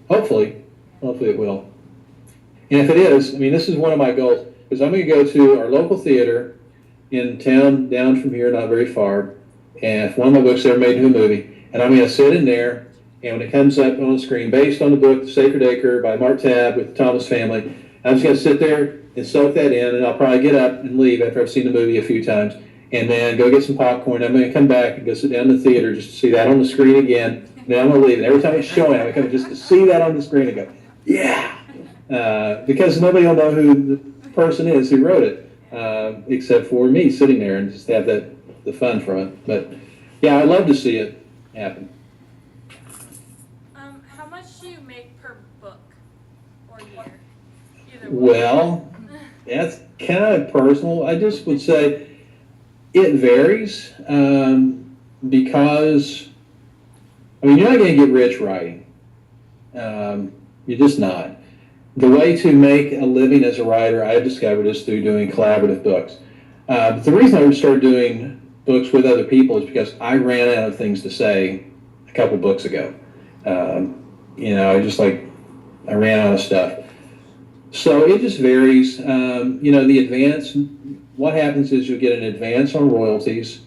B: hopefully it will. And if it is, this is one of my goals, because I'm going to go to our local theater in town down from here, not very far, and if one of my books ever made into a movie, and I'm going to sit in there, and when it comes up on the screen, based on the book, The Sacred Acre by Mark Tabb with the Thomas family, I'm just going to sit there and soak that in, and I'll probably get up and leave after I've seen the movie a few times, and then go get some popcorn. I'm going to come back and go sit down in the theater just to see that on the screen again, and then I'm going to leave. And every time it's showing, I'm going to just to see that on the screen and go, yeah! Because nobody will know who the person is who wrote it, except for me sitting there and just have the fun from it. But yeah, I'd love to see it happen.
H: How much do you make per book or year? Either way.
B: Well, that's kind of personal. I just would say it varies because you're not going to get rich writing. You're just not. The way to make a living as a writer, I've discovered, is through doing collaborative books. The reason I started doing books with other people is because I ran out of things to say a couple books ago. I ran out of stuff. So it just varies. The advance, what happens is you'll get an advance on royalties,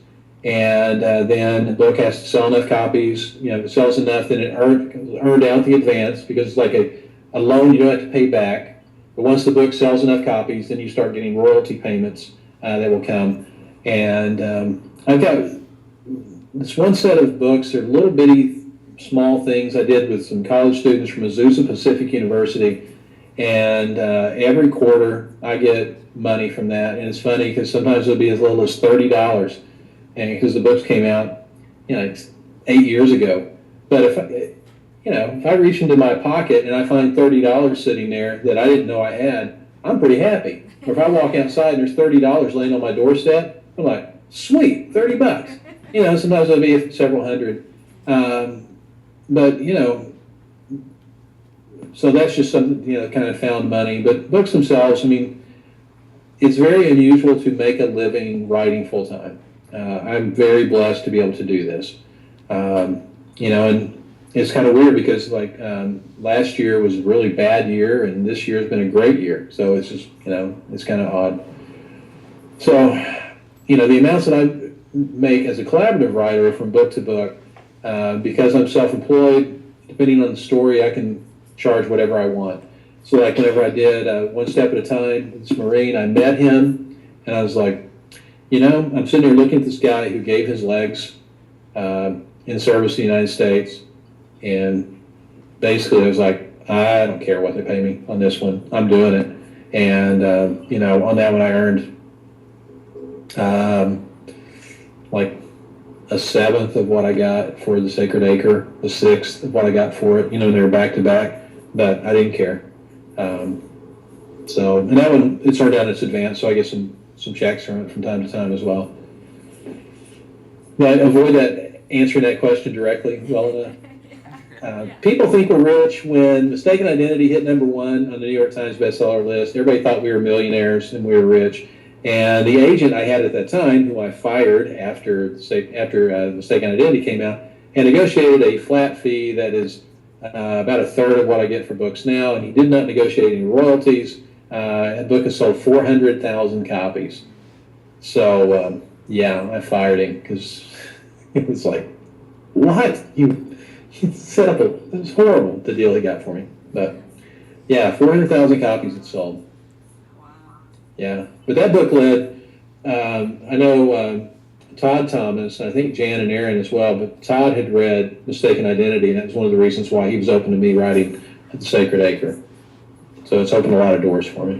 B: and then the book has to sell enough copies. If it sells enough, then it earned out the advance, because it's like a loan you don't have to pay back. But once the book sells enough copies, then you start getting royalty payments that will come. And I've got this one set of books. They're little bitty small things I did with some college students from Azusa Pacific University. And every quarter I get money from that. And it's funny because sometimes it'll be as little as $30. And because the books came out, it's 8 years ago. But if I reach into my pocket and I find $30 sitting there that I didn't know I had, I'm pretty happy. Or if I walk outside and there's $30 laying on my doorstep, I'm like, sweet, $30. You know, sometimes it'll be several hundred. But, you know, so that's just some, you know, kind of found money. But books themselves, I mean, it's very unusual to make a living writing full time. I'm very blessed to be able to do this. You know, and it's kind of weird because like last year was a really bad year and this year has been a great year. So it's just, you know, it's kind of odd. So, you know, the amounts that I make as a collaborative writer from book to book, because I'm self-employed, depending on the story, I can charge whatever I want. So like whenever I did One Step at a Time, this Marine, I met him and I was like, you know, I'm sitting here looking at this guy who gave his legs in service to the United States. And basically I was like, I don't care what they pay me on this one. I'm doing it. And, you know, on that one I earned like a seventh of what I got for the Sacred Acre, a sixth of what I got for it. You know, they were back to back, but I didn't care. So, and that one, it turned out it's advanced, so I get some checks from it from time to time as well. But avoid that answering that question directly well enough. People think we're rich. When Mistaken Identity hit #1 on the New York Times bestseller list, everybody thought we were millionaires and we were rich. And the agent I had at that time, who I fired after Mistaken Identity came out, had negotiated a flat fee that is about a third of what I get for books now, and he did not negotiate any royalties. The book has sold 400,000 copies. So, yeah, I fired him because it was like, what? You set up it was horrible, the deal he got for me. But, yeah, 400,000 copies it sold. Yeah, but that book led, I know Todd Thomas, I think Jan and Aaron as well, but Todd had read Mistaken Identity, and that was one of the reasons why he was open to me writing at the Sacred Acre. So it's opened a lot of doors for me.